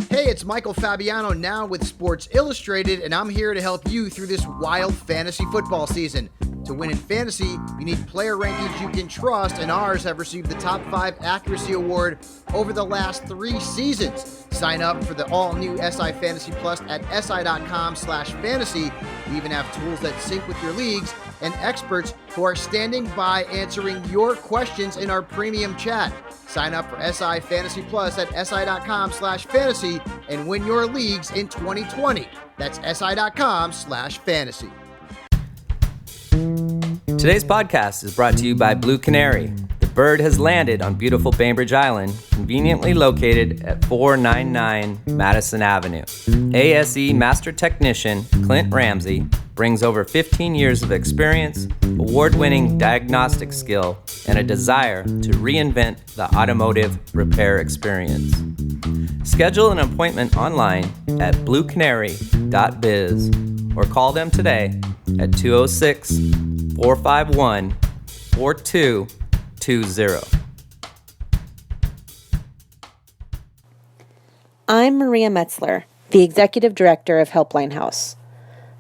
Hey, it's Michael Fabiano now with Sports Illustrated, and I'm here to help you through this wild fantasy football season. To win in fantasy, you need player rankings you can trust, and ours have received the top 5 accuracy award over the last 3 seasons. Sign up for the all-new SI Fantasy Plus at si.com/fantasy. We even have tools that sync with your leagues and experts who are standing by answering your questions in our premium chat. Sign up for SI Fantasy Plus at si.com/fantasy and win your leagues in 2020. That's si.com/fantasy. Today's podcast is brought to you by Blue Canary. The bird has landed on beautiful Bainbridge Island, conveniently located at 499 Madison Avenue. ASE Master Technician Clint Ramsey brings over 15 years of experience, award-winning diagnostic skill, and a desire to reinvent the automotive repair experience. Schedule an appointment online at bluecanary.biz or call them today at 206-451-4220. I'm Maria Metzler, the Executive Director of Helpline House.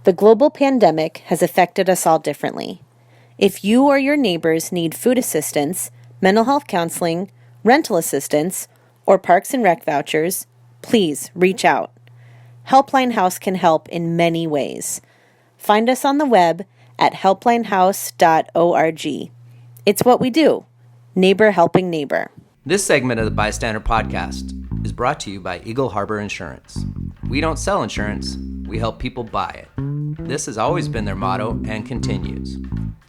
The global pandemic has affected us all differently. If you or your neighbors need food assistance, mental health counseling, rental assistance, or Parks and Rec vouchers, please reach out. Helpline House can help in many ways. Find us on the web at helplinehouse.org. It's what we do. Neighbor helping neighbor. This segment of the Bystander Podcast is brought to you by Eagle Harbor Insurance. We don't sell insurance, we help people buy it. This has always been their motto and continues.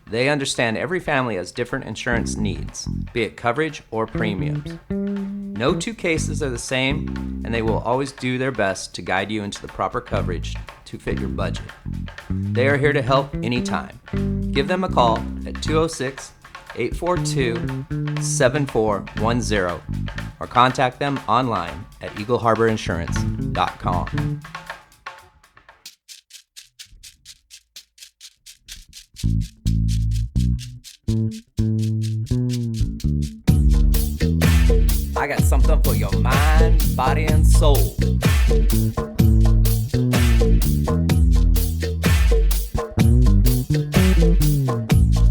They understand every family has different insurance needs, be it coverage or premiums. No 2 cases are the same, and they will always do their best to guide you into the proper coverage to fit your budget. They are here to help anytime. Give them a call at 206-842-7410 or contact them online at eagleharborinsurance.com. I got something for your mind, body, and soul.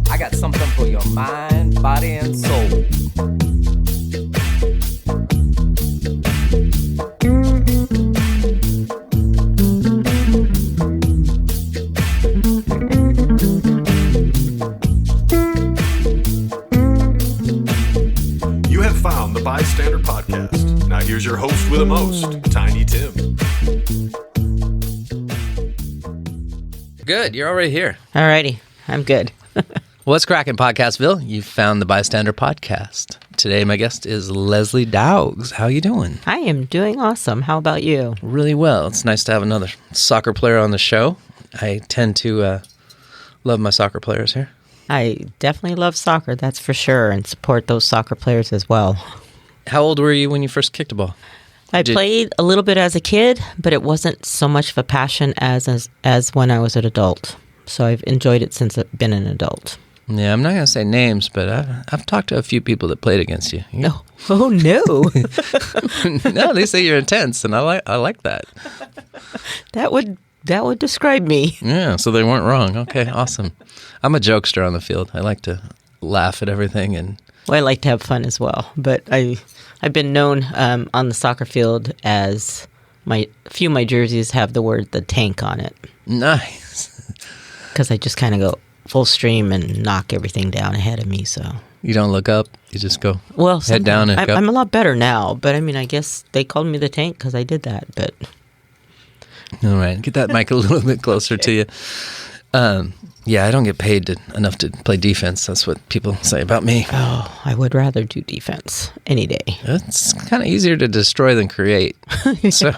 I got something for your mind, body, and soul. You have found the Bystander Podcast. Now here's your host with the most, Tiny Tim. Good, you're already here. Alrighty, I'm good. What's cracking, Podcastville? You found the Bystander Podcast. Today, my guest is Leslie DAUGS. How you doing? I am doing awesome. How about you? Really well. It's nice to have another soccer player on the show. I tend to love my soccer players here. I definitely love soccer, that's for sure, and support those soccer players as well. How old were you when you first kicked a ball? I played a little bit as a kid, but it wasn't so much of a passion as when I was an adult. So I've enjoyed it since I've been an adult. Yeah, I'm not going to say names, but I've talked to a few people that played against you. No. Oh, no. No, they say you're intense, and I like that. That would describe me. Yeah, so they weren't wrong. Okay, awesome. I'm a jokester on the field. I like to laugh at everything. Well, I like to have fun as well, but I've been known on the soccer field as a few of my jerseys have the word "the tank" on it. Nice. Because I just kind of go full stream and knock everything down ahead of me. So you don't look up; you just go head down and go. I'm a lot better now, but I mean, I guess they called me the tank because I did that. But all right, get that mic a little bit closer to you. Yeah, I don't get paid enough to play defense. That's what people say about me. Oh, I would rather do defense any day. It's kind of easier to destroy than create. Yeah. So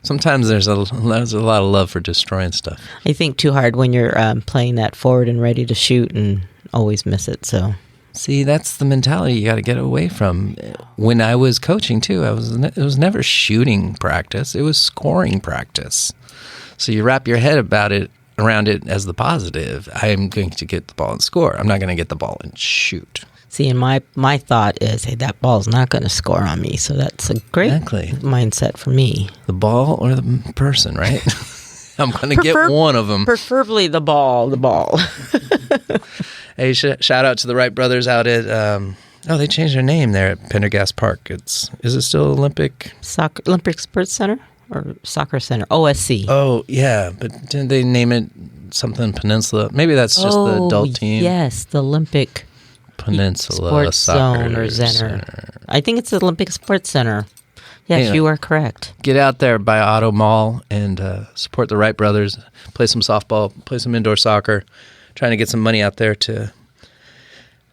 sometimes there's a lot of love for destroying stuff. I think too hard when you're playing that forward and ready to shoot and always miss it. So see, that's the mentality you got to get away from. When I was coaching too, it was never shooting practice. It was scoring practice. So you wrap your head around it as the positive. I am going to get the ball and score. I'm not going to get the ball and shoot. See, and my thought is, hey, that ball's not going to score on me. So that's a great mindset for me. The ball or the person, right? I'm going to get one of them. Preferably the ball. Hey, shout out to the Wright brothers out at, they changed their name there at Pendergast Park. Is it still Olympic Sports Center or Soccer Center? OSC. Oh, yeah. But didn't they name it something Peninsula? Maybe that's just the adult team. Yes, the Olympic Peninsula Sports Soccer Zone or Center. I think it's the Olympic Sports Center. Yes, anyway, you are correct. Get out there by Auto Mall and support the Wright brothers. Play some softball, play some indoor soccer. Trying to get some money out there to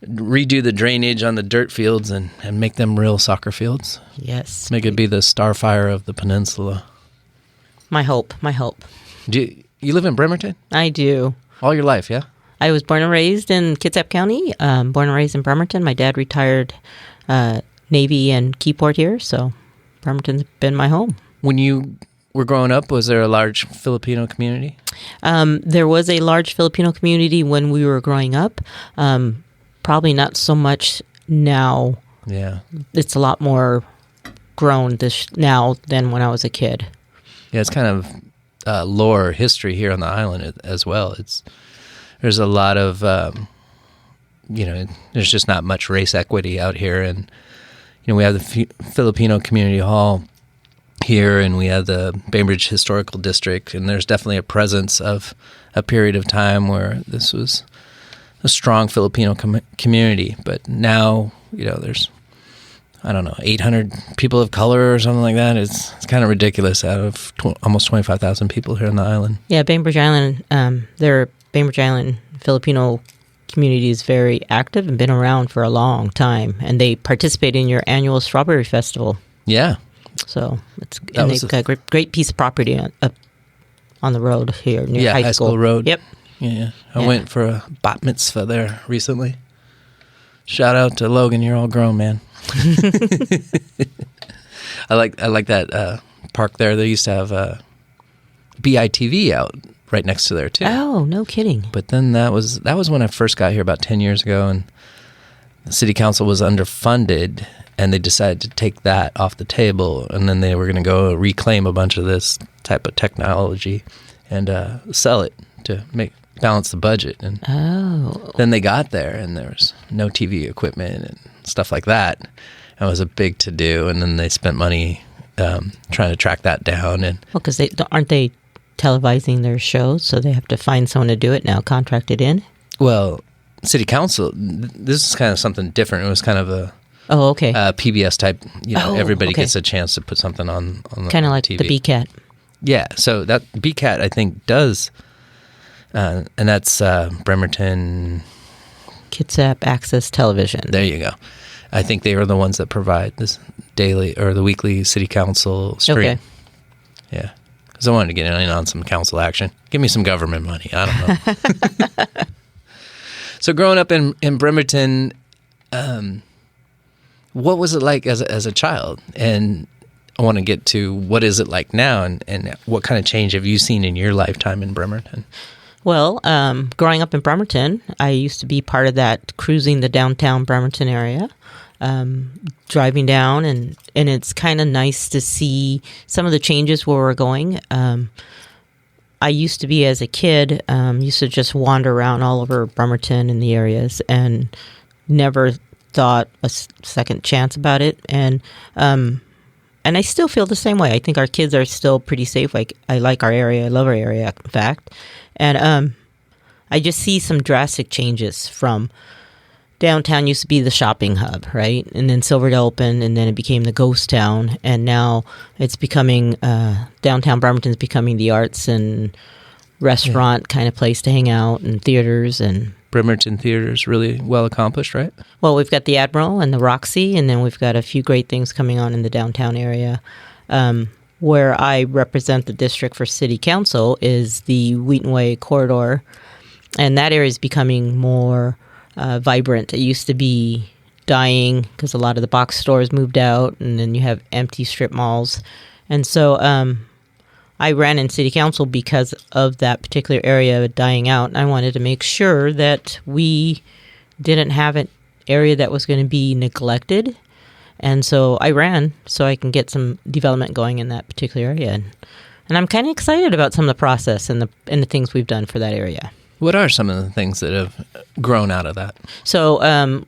redo the drainage on the dirt fields and make them real soccer fields. Yes. Make it be the Starfire of the peninsula. My hope. Do you live in Bremerton? I do. All your life, yeah? I was born and raised in Kitsap County, born and raised in Bremerton. My dad retired Navy and Keyport here, so Bremerton's been my home. When you were growing up, was there a large Filipino community? There was a large Filipino community when we were growing up. Probably not so much now. Yeah. It's a lot more grown now than when I was a kid. Yeah, it's kind of lore history here on the island as well. There's a lot of, there's just not much race equity out here. And, we have the Filipino Community Hall here, and we have the Bainbridge Historical District, and there's definitely a presence of a period of time where this was a strong Filipino community. But now, there's, 800 people of color or something like that. It's kind of ridiculous out of almost 25,000 people here on the island. Yeah, Bainbridge Island, Bainbridge Island Filipino community is very active and been around for a long time, and they participate in your annual Strawberry Festival. Yeah. So they've got a great piece of property up on the road here near High School Road. Yep. Yeah. I went for a bat mitzvah there recently. Shout out to Logan, you're all grown, man. I like that park there. They used to have BITV out right next to there too. Oh, no kidding. But then that was when I first got here about 10 years ago, and the city council was underfunded, and they decided to take that off the table, and then they were going to go reclaim a bunch of this type of technology and sell it to balance the budget. And then they got there, and there was no TV equipment and stuff like that. It was a big to-do, and then they spent money trying to track that down. And because aren't they televising their shows, so they have to find someone to do it now, contracted in? Well, city council, this is kind of something different. It was kind of a PBS type, everybody gets a chance to put something on kind of like TV. The BCAT. Yeah, so that BCAT, I think, does, and that's Bremerton... Kitsap Access Television. There you go. I think they are the ones that provide this daily or the weekly city council stream. Okay. Yeah. Because I wanted to get in on some council action. Give me some government money. I don't know. So growing up in Bremerton, what was it like as a child? And I want to get to what is it like now, and what kind of change have you seen in your lifetime in Bremerton? Well, growing up in Bremerton, I used to be part of that cruising the downtown Bremerton area, driving down, and it's kind of nice to see some of the changes where we're going. I used to be, as a kid, used to just wander around all over Bremerton in the areas and never thought a second chance about it. And I still feel the same way. I think our kids are still pretty safe. Like, I like our area. I love our area, in fact. And I just see some drastic changes from downtown used to be the shopping hub, right? And then Silverdale opened, and then it became the ghost town. And now it's becoming, downtown Bremerton's becoming the arts and restaurant kind of place to hang out, and theaters. And Bremerton Theater's really well accomplished, right? Well, we've got the Admiral and the Roxy, and then we've got a few great things coming on in the downtown area. Where I represent the district for city council is the Wheaton Way corridor, and that area is becoming more vibrant. It used to be dying because a lot of the box stores moved out, and then you have empty strip malls. And so I ran in city council because of that particular area dying out, and I wanted to make sure that we didn't have area that was going to be neglected. And so I ran so I can get some development going in that particular area. And I'm kind of excited about some of the process and the things we've done for that area. What are some of the things that have grown out of that? So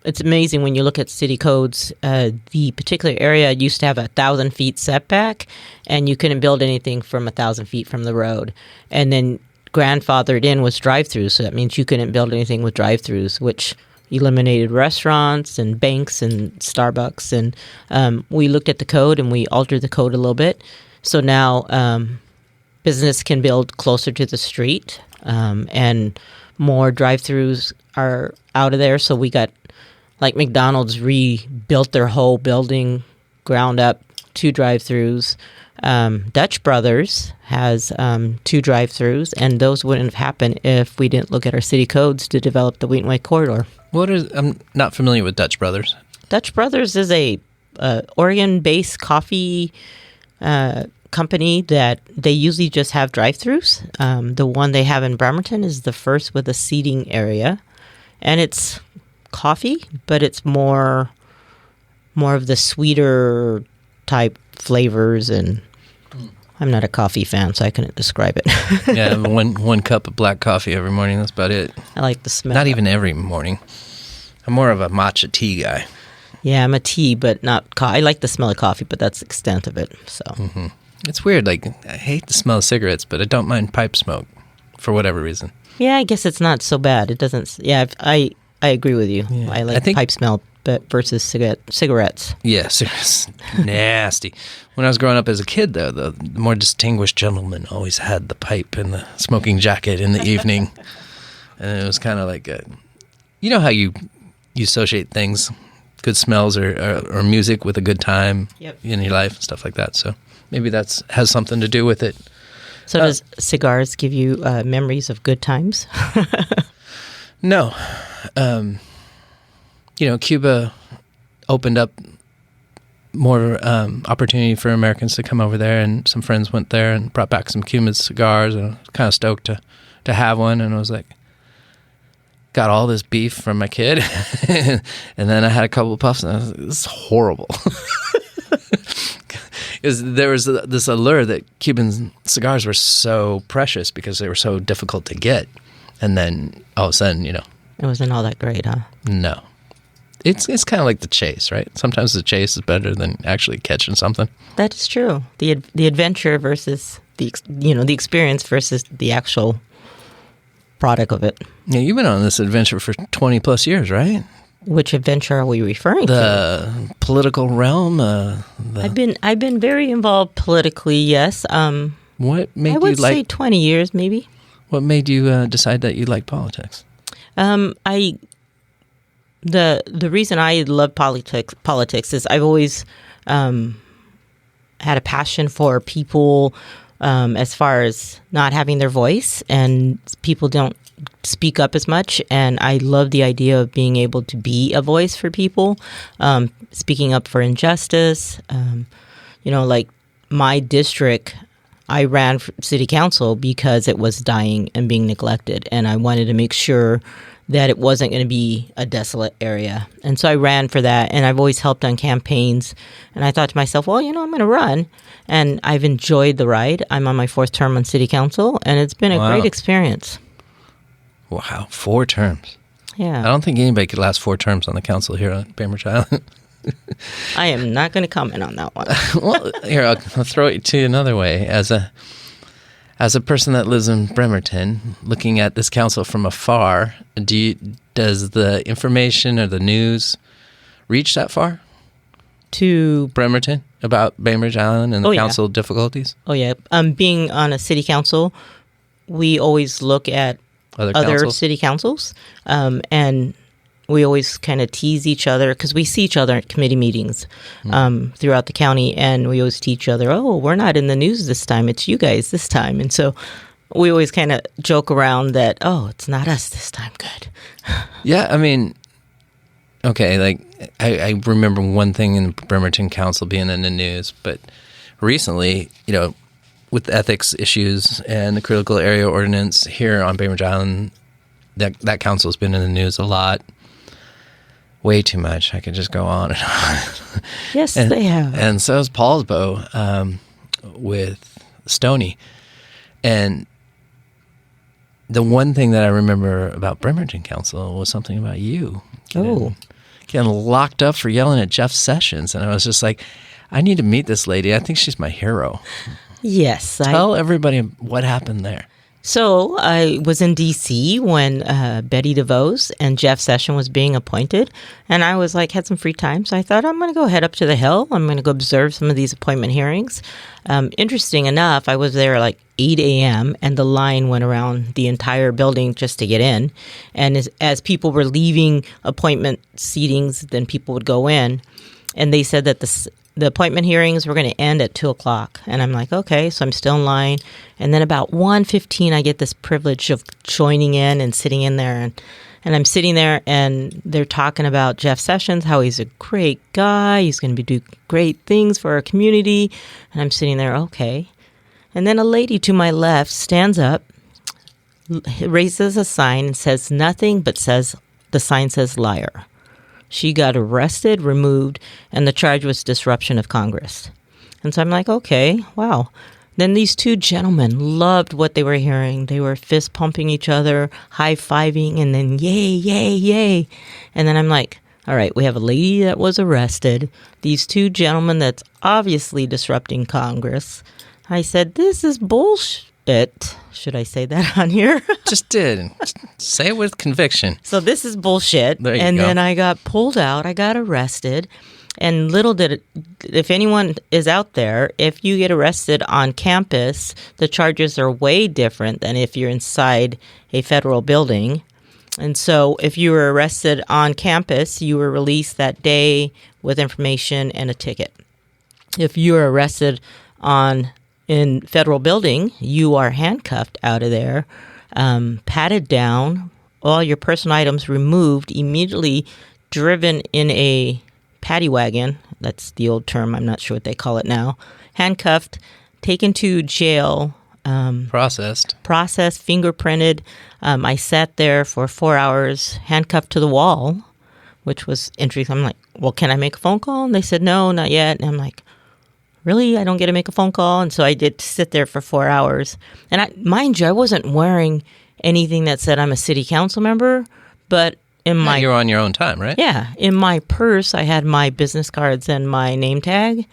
it's amazing when you look at city codes. The particular area used to have 1,000 feet setback, and you couldn't build anything from 1,000 feet from the road. And then grandfathered in was drive-throughs, so that means you couldn't build anything with drive-throughs, which eliminated restaurants and banks and Starbucks. And we looked at the code and we altered the code a little bit. So now business can build closer to the street, and more drive-throughs are out of there. So we got, like McDonald's rebuilt their whole building ground up, 2 drive-throughs. Dutch Brothers has 2 drive-throughs, and those wouldn't have happened if we didn't look at our city codes to develop the Wheat and White Corridor. I'm not familiar with Dutch Brothers. Dutch Brothers is a Oregon-based coffee company that they usually just have drive-throughs. The one they have in Bremerton is the first with a seating area, and it's coffee, but it's more of the sweeter type flavors, and I'm not a coffee fan, so I couldn't describe it. Yeah, one cup of black coffee every morning. That's about it. I like the smell. Not even every morning. I'm more of a matcha tea guy. Yeah, I'm a tea, but not I like the smell of coffee, but that's the extent of it. So It's weird. Like, I hate the smell of cigarettes, but I don't mind pipe smoke for whatever reason. Yeah, I guess it's not so bad. It doesn't. Yeah, I agree with you. Yeah. I like pipe smell, but versus cigarettes. Yeah, cigarettes, nasty. When I was growing up as a kid, though, the more distinguished gentleman always had the pipe and the smoking jacket in the evening, and it was kind of like you know how you associate things, good smells or music with a good time in your life and stuff like that. So maybe that has something to do with it. So does cigars give you memories of good times? No. Cuba opened up more opportunity for Americans to come over there, and some friends went there and brought back some Cuban cigars, and I was kind of stoked to have one, and I was like, got all this beef from my kid, and then I had a couple of puffs, and I was like, this is horrible. There was this allure that Cuban cigars were so precious because they were so difficult to get, and then all of a sudden, it wasn't all that great, huh? No. It's kind of like the chase, right? Sometimes the chase is better than actually catching something. That is true. The adventure versus the experience versus the actual product of it. Yeah, you've been on this adventure for 20 plus years, right? Which adventure are we referring to? The political realm. I've been very involved politically. Yes. What made you like? I would say 20 years, maybe. What made you decide that you like politics? The reason I love politics is I've always had a passion for people, as far as not having their voice, and people don't speak up as much, and I love the idea of being able to be a voice for people, speaking up for injustice. Like my district, I ran for city council because it was dying and being neglected, and I wanted to make sure that it wasn't going to be a desolate area. And so I ran for that, and I've always helped on campaigns. And I thought to myself, well, I'm going to run. And I've enjoyed the ride. I'm on my 4th term on city council, and it's been a great experience. Wow, 4 terms. Yeah. I don't think anybody could last 4 terms on the council here on Bainbridge Island. I am not going to comment on that one. Well, here, I'll throw it to you another way. As a person that lives in Bremerton, looking at this council from afar, does the information or the news reach that far? To Bremerton about Bainbridge Island and the council difficulties? Oh, yeah. Being on a city council, we always look at other city councils, and we always kind of tease each other because we see each other at committee meetings throughout the county, and we always tease each other, oh, we're not in the news this time, it's you guys this time. And so we always kind of joke around that, oh, it's not us this time, good. Yeah, I mean, okay, like I remember one thing in Bremerton Council being in the news, but recently, with ethics issues and the critical area ordinance here on Bainbridge Island, that council has been in the news a lot. way too much. I could just go on and on. Yes, they have. And so is Paul's bow with Stoney. And the one thing that I remember about Bremerton Council was something about you. Getting locked up for yelling at Jeff Sessions. And I was just like, I need to meet this lady. I think she's my hero. Yes. Tell everybody what happened there. So I was in D.C. when Betty DeVos and Jeff Sessions was being appointed, and I was like, had some free time, so I thought I'm going to go head up to the Hill. I'm going to go observe some of these appointment hearings. Interesting enough, I was there like 8 a.m., and the line went around the entire building just to get in. And as people were leaving appointment seatings, then people would go in, and they said that the appointment hearings were going to end at 2 o'clock. And I'm like, okay, so I'm still in line. And then about 1:15, I get this privilege of joining in and sitting in there. And I'm sitting there, and they're talking about Jeff Sessions, how he's a great guy. He's going to do great things for our community. And I'm sitting there, okay. And then a lady to my left stands up, raises a sign, and says nothing, but the sign says liar. She got arrested, removed, and the charge was disruption of Congress. And so I'm like, okay, wow. Then these two gentlemen loved what they were hearing. They were fist pumping each other, high-fiving, and then yay, yay, yay. And then I'm like, all right, we have a lady that was arrested, these two gentlemen that's obviously disrupting Congress. I said, this is bullshit. Should I say that on here? Just did. Say it with conviction. So this is bullshit. There you and go. Then I got pulled out. I got arrested. And little did it, if anyone is out there, if you get arrested on campus, the charges are way different than if you're inside a federal building. And so if you were arrested on campus, you were released that day with information and a ticket. If you were arrested in federal building, you are handcuffed out of there, patted down, all your personal items removed, immediately driven in a paddy wagon. That's the old term. I'm not sure what they call it now. Handcuffed, taken to jail. Processed, fingerprinted. I sat there for 4 hours, handcuffed to the wall, which was interesting. I'm like, well, can I make a phone call? And they said, no, not yet. And I'm like, really? I don't get to make a phone call? And so I did sit there for 4 hours. And mind you, I wasn't wearing anything that said I'm a city council member, but you're on your own time, right? Yeah. In my purse, I had my business cards and my name tag.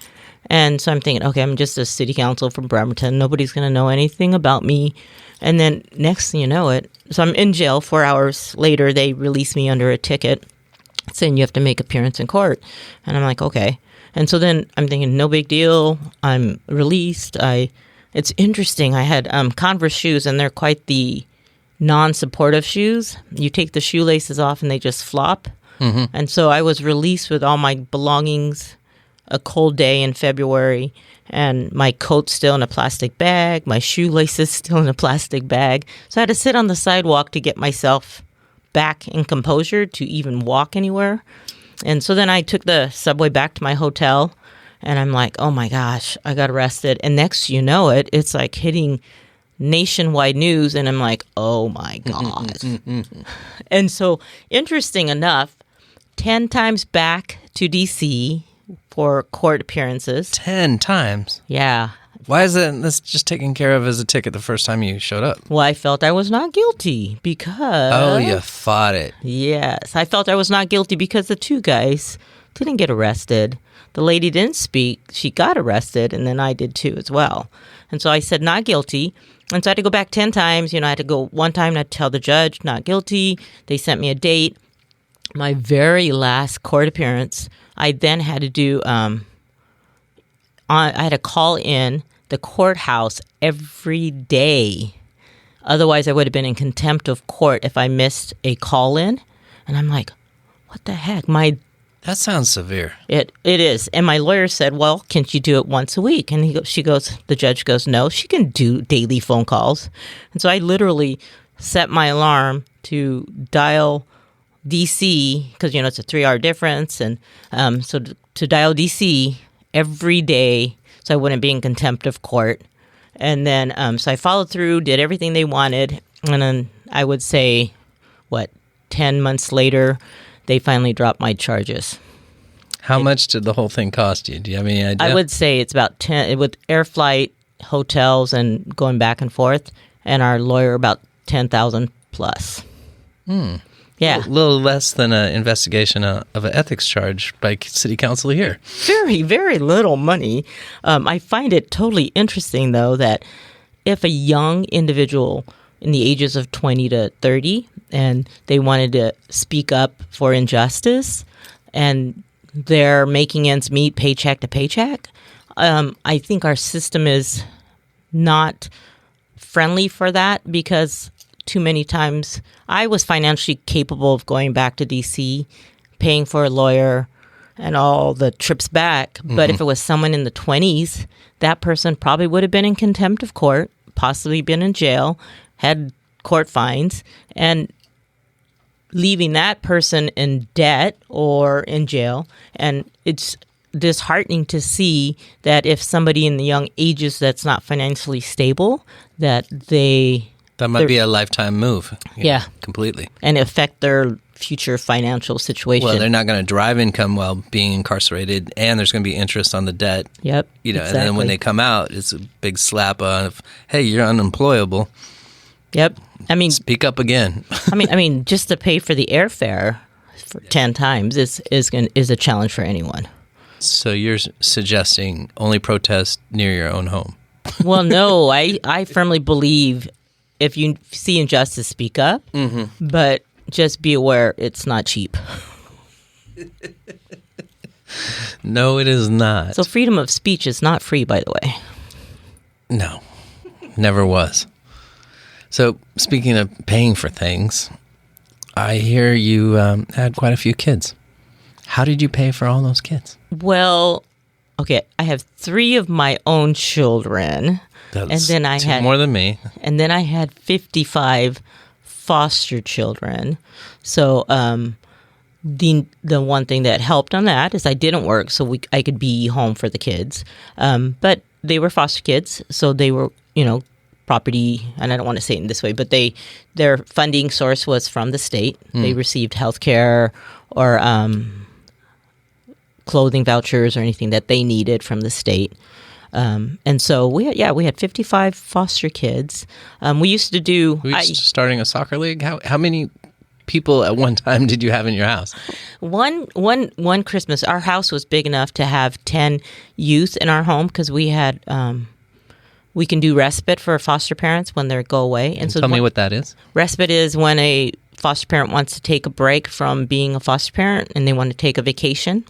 And so I'm thinking, okay, I'm just a city council from Bremerton. Nobody's going to know anything about me. And then next thing you know it, so I'm in jail 4 hours later. They release me under a ticket saying you have to make appearance in court. And I'm like, okay. And so then I'm thinking, no big deal. I'm released. It's interesting. I had Converse shoes, and they're quite the non-supportive shoes. You take the shoelaces off, and they just flop. Mm-hmm. And so I was released with all my belongings, a cold day in February, and my coat still in a plastic bag, my shoelaces still in a plastic bag. So I had to sit on the sidewalk to get myself back in composure to even walk anywhere. And so then I took the subway back to my hotel, and I'm like, oh my gosh, I got arrested. And next you know it, it's like hitting nationwide news, and I'm like, oh my God. And so, interesting enough, 10 times back to D.C. for court appearances. 10 times? Yeah. Why isn't this just taken care of as a ticket the first time you showed up? Well, I felt I was not guilty because... Oh, you fought it. Yes. I felt I was not guilty because the two guys didn't get arrested. The lady didn't speak. She got arrested, and then I did too as well. And so I said not guilty. And so I had to go back 10 times. I had to go one time and I had to tell the judge not guilty. They sent me a date. My very last court appearance, I then had to do... I had to call in the courthouse every day. Otherwise, I would have been in contempt of court if I missed a call-in. And I'm like, what the heck? That sounds severe. It is. And my lawyer said, well, can't you do it once a week? And the judge goes, no, she can do daily phone calls. And so I literally set my alarm to dial DC, because, it's a 3-hour difference. And so to dial DC every day, so I wouldn't be in contempt of court. And then, so I followed through, did everything they wanted. And then I would say, 10 months later, they finally dropped my charges. How much did the whole thing cost you? Do you have any idea? I would say it's about 10 with air flight, hotels, and going back and forth, and our lawyer about 10,000 plus. Yeah, A little less than an investigation of an ethics charge by city council here. very, very little money. I find it totally interesting, though, that if a young individual in the ages of 20 to 30 and they wanted to speak up for injustice and they're making ends meet paycheck to paycheck, I think our system is not friendly for that, because too many times I was financially capable of going back to DC, paying for a lawyer and all the trips back. But if it was someone in the 20s, that person probably would have been in contempt of court, possibly been in jail, had court fines, and leaving that person in debt or in jail. And it's disheartening to see that if somebody in the young ages that's not financially stable, that might be a lifetime move. Yeah. Completely. And affect their future financial situation. Well, they're not going to derive income while being incarcerated, and there's going to be interest on the debt. Yep. And then when they come out, it's a big slap of, hey, you're unemployable. Yep. I mean, speak up again. I mean, just to pay for the airfare for 10 times is a challenge for anyone. So you're suggesting only protest near your own home? Well, no, I firmly believe if you see injustice, speak up, but just be aware it's not cheap. No, it is not. So freedom of speech is not free, by the way. No, never was. So speaking of paying for things, I hear you had quite a few kids. How did you pay for all those kids? Well, okay, I have 3 of my own children. That's and then I had more than me. And then I had 55 foster children. So the one thing that helped on that is I didn't work, so I could be home for the kids. But they were foster kids, so they were, property, and I don't want to say it in this way, but their funding source was from the state. They received health care or clothing vouchers or anything that they needed from the state. And so we had 55 foster kids. We used to do... Were you starting a soccer league? How many people at one time did you have in your house? One Christmas, our house was big enough to have 10 youth in our home because we had... we can do respite for foster parents when they go away. And so tell me what that is. Respite is when a foster parent wants to take a break from being a foster parent and they want to take a vacation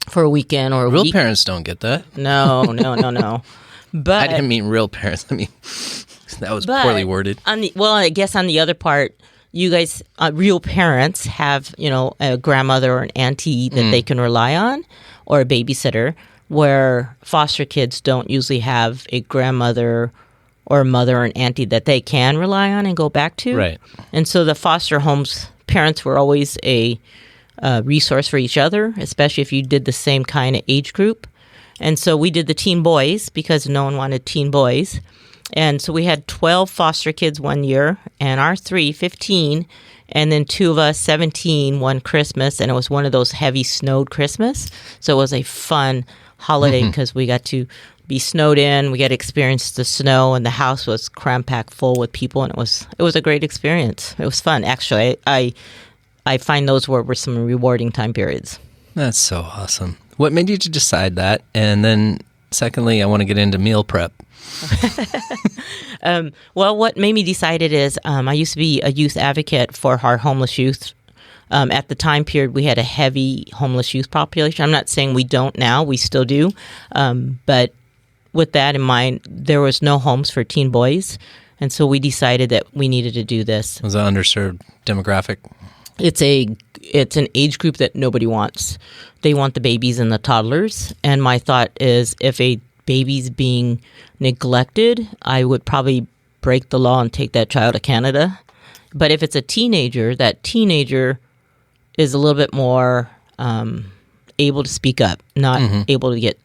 for a weekend or a week. Real parents don't get that. No. But I didn't mean real parents. I mean, that was poorly worded. I guess on the other part, you guys, real parents have, a grandmother or an auntie that they can rely on or a babysitter, where foster kids don't usually have a grandmother or a mother or an auntie that they can rely on and go back to. Right. And so the foster homes parents were always a resource for each other, especially if you did the same kind of age group. And so we did the teen boys because no one wanted teen boys. And so we had 12 foster kids one year, and our 3, 15, and then 2 of us, 17, one Christmas, and it was one of those heavy snowed Christmas. So it was a fun holiday because we got to be snowed in, we got to experience the snow, and the house was cram-packed full with people, and it was a great experience. It was fun. Actually, I find those were some rewarding time periods. That's so awesome. What made you to decide that? And then secondly, I want to get into meal prep. Well, what made me decide it is I used to be a youth advocate for our homeless youth. At the time period, we had a heavy homeless youth population. I'm not saying we don't now. We still do. But with that in mind, there was no homes for teen boys. And so we decided that we needed to do this. It was an underserved demographic. It's an age group that nobody wants. They want the babies and the toddlers. And my thought is if a baby's being neglected, I would probably break the law and take that child to Canada. But if it's a teenager, that teenager is a little bit more able to speak up, not able to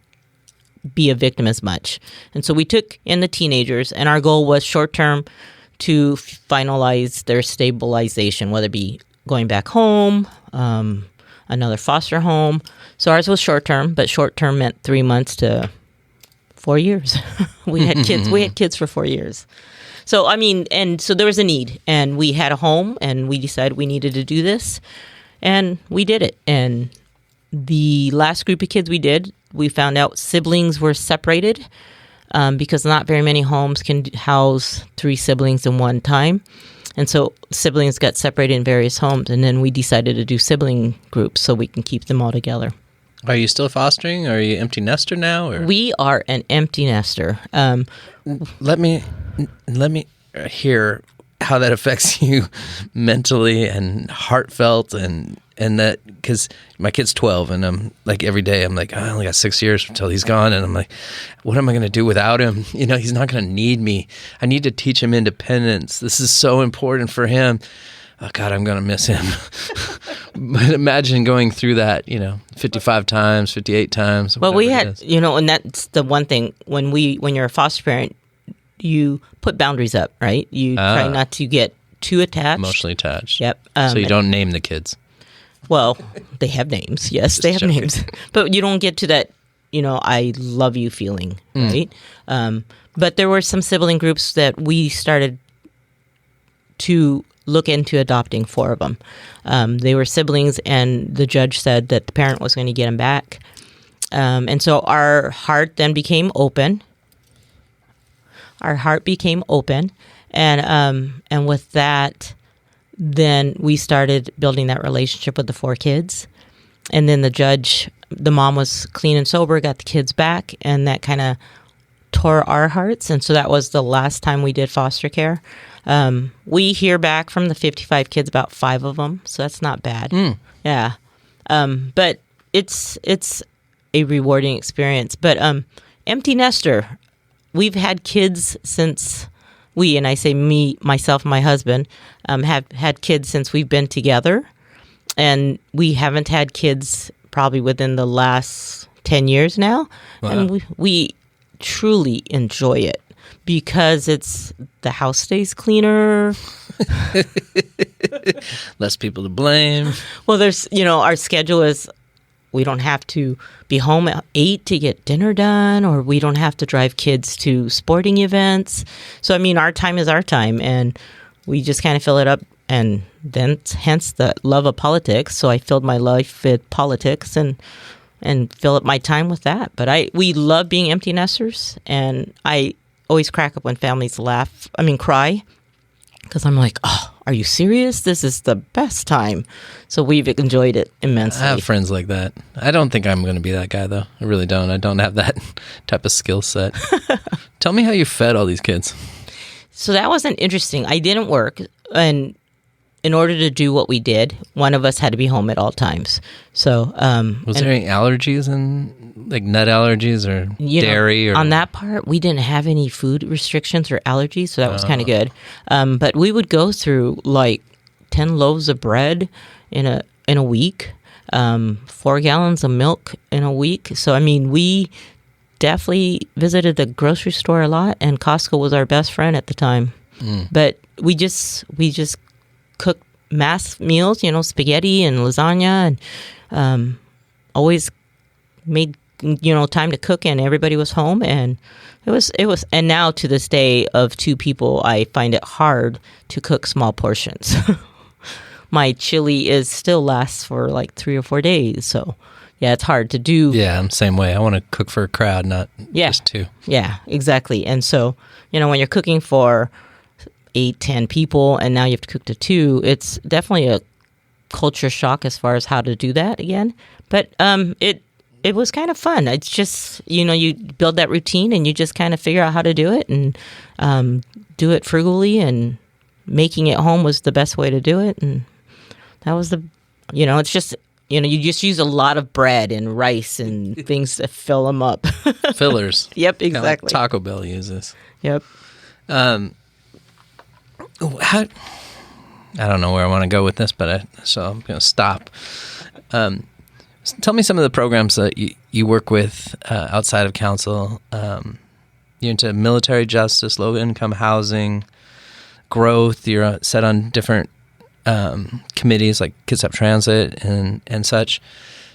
be a victim as much. And so we took in the teenagers, and our goal was short-term to finalize their stabilization, whether it be going back home, another foster home. So ours was short-term, but short-term meant 3 months to 4 years. We had kids. We had kids for 4 years. So, I mean, and so there was a need, and we had a home, and we decided we needed to do this, and we did it. And the last group of kids we found out siblings were separated because not very many homes can house 3 siblings in one time. And so siblings got separated in various homes, and then we decided to do sibling groups so we can keep them all together. Are you still fostering? Are you empty nester now? Or? We are an empty nester. Let me hear how that affects you mentally and heartfelt and that, because my kid's 12 and I'm like every day I'm like, I only got 6 years until he's gone, and I'm like, what am I going to do without him? You know, he's not going to need me. I need to teach him independence. This is so important for him. Oh God, I'm going to miss him. But imagine going through that, 55 times, 58 times. Well, we had, and that's the one thing when you're a foster parent, you put boundaries up, right? You try not to get too attached. Emotionally attached. Yep. So you don't name the kids. Well, they have names. Yes, they have names. But you don't get to that, I love you feeling, right? But there were some sibling groups that we started to look into adopting 4 of them. They were siblings, and the judge said that the parent was going to get them back. And so our heart then became open. And with that, then we started building that relationship with the 4 kids. And then the mom was clean and sober, got the kids back, and that kind of tore our hearts. And so that was the last time we did foster care. We hear back from the 55 kids about 5 of them, so that's not bad. Yeah. But it's a rewarding experience. But empty nester, we've had kids since and I say me, myself, and my husband, have had kids since we've been together. And we haven't had kids probably within the last 10 years now. Wow. And we truly enjoy it because the house stays cleaner. Less people to blame. Well, there's, our schedule is we don't have to be home at 8 to get dinner done, or we don't have to drive kids to sporting events. So, I mean, our time is our time, and we just kind of fill it up, and then hence the love of politics. So I filled my life with politics and fill up my time with that. But we love being empty nesters, and I always crack up when families cry, because I'm like, oh, are you serious? This is the best time. So we've enjoyed it immensely. I have friends like that. I don't think I'm going to be that guy, though. I really don't. I don't have that type of skill set. Tell me how you fed all these kids. So that wasn't interesting. I didn't work, and in order to do what we did, one of us had to be home at all times. So, was there any allergies like nut allergies or dairy? On that part, we didn't have any food restrictions or allergies, so that was kind of good. But we would go through like 10 loaves of bread in a week, 4 gallons of milk in a week. So, I mean, we definitely visited the grocery store a lot, and Costco was our best friend at the time. But we just cooked mass meals, spaghetti and lasagna, and always made time to cook, and everybody was home, and it was. And now to this day, of 2 people, I find it hard to cook small portions. My chili still lasts for like 3 or 4 days, so yeah, it's hard to do. Yeah, I'm the same way. I want to cook for a crowd, not just 2. Yeah, exactly. And so when you're cooking for 8-10 people, and now you have to cook to 2, it's definitely a culture shock as far as how to do that again. But it was kind of fun. It's just you build that routine, and you just kind of figure out how to do it, and do it frugally, and making it home was the best way to do it. And that was it's just you just use a lot of bread and rice and things to fill them up. Fillers. Yep, exactly. Like Taco Bell uses. Yep. I don't know where I want to go with this, so I'm going to stop. Tell me some of the programs that you work with outside of council. You're into military justice, low-income housing, growth. You're set on different committees like Kids Up Transit and such.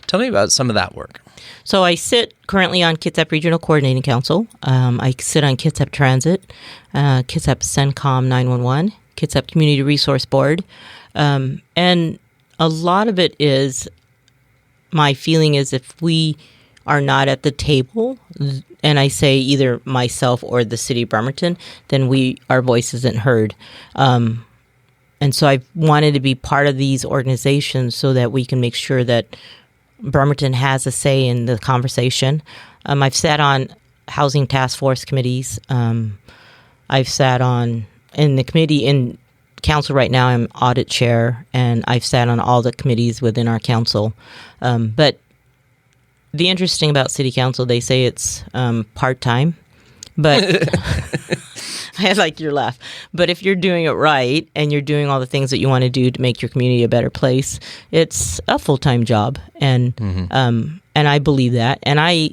Tell me about some of that work. So I sit currently on Kitsap Regional Coordinating Council. I sit on Kitsap Transit, Kitsap CENTCOM 911, Kitsap Community Resource Board. And a lot of it is, my feeling is if we are not at the table, and I say either myself or the city of Bremerton, then our voice isn't heard. And so I wanted to be part of these organizations so that we can make sure that Bremerton has a say in the conversation. I've sat on housing task force committees. I've sat in the committee in council right now. I'm audit chair, and I've sat on all the committees within our council. But the interesting about city council, they say it's part-time, but I like your laugh. But if you're doing it right and you're doing all the things that you want to do to make your community a better place, it's a full-time job. And and I believe that. And I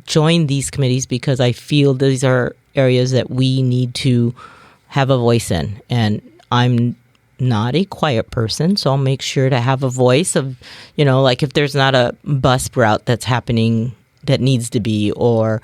joined these committees because I feel these are areas that we need to have a voice in. And I'm not a quiet person, so I'll make sure to have a voice of, like if there's not a bus route that's happening that needs to be, or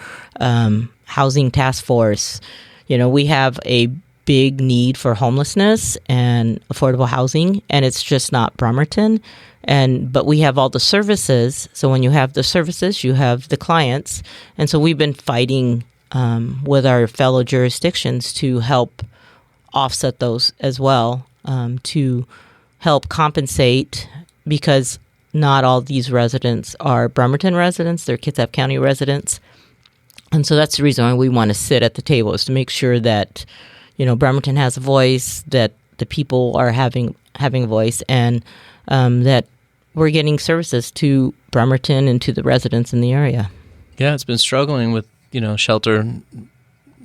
housing task force. We have a big need for homelessness and affordable housing, and it's just not Bremerton. But we have all the services. So when you have the services, you have the clients. And so we've been fighting with our fellow jurisdictions to help offset those as well, to help compensate, because not all these residents are Bremerton residents, they're Kitsap County residents. And so that's the reason why we want to sit at the table, is to make sure that, Bremerton has a voice, that the people are having a voice, and that we're getting services to Bremerton and to the residents in the area. Yeah, it's been struggling with, shelter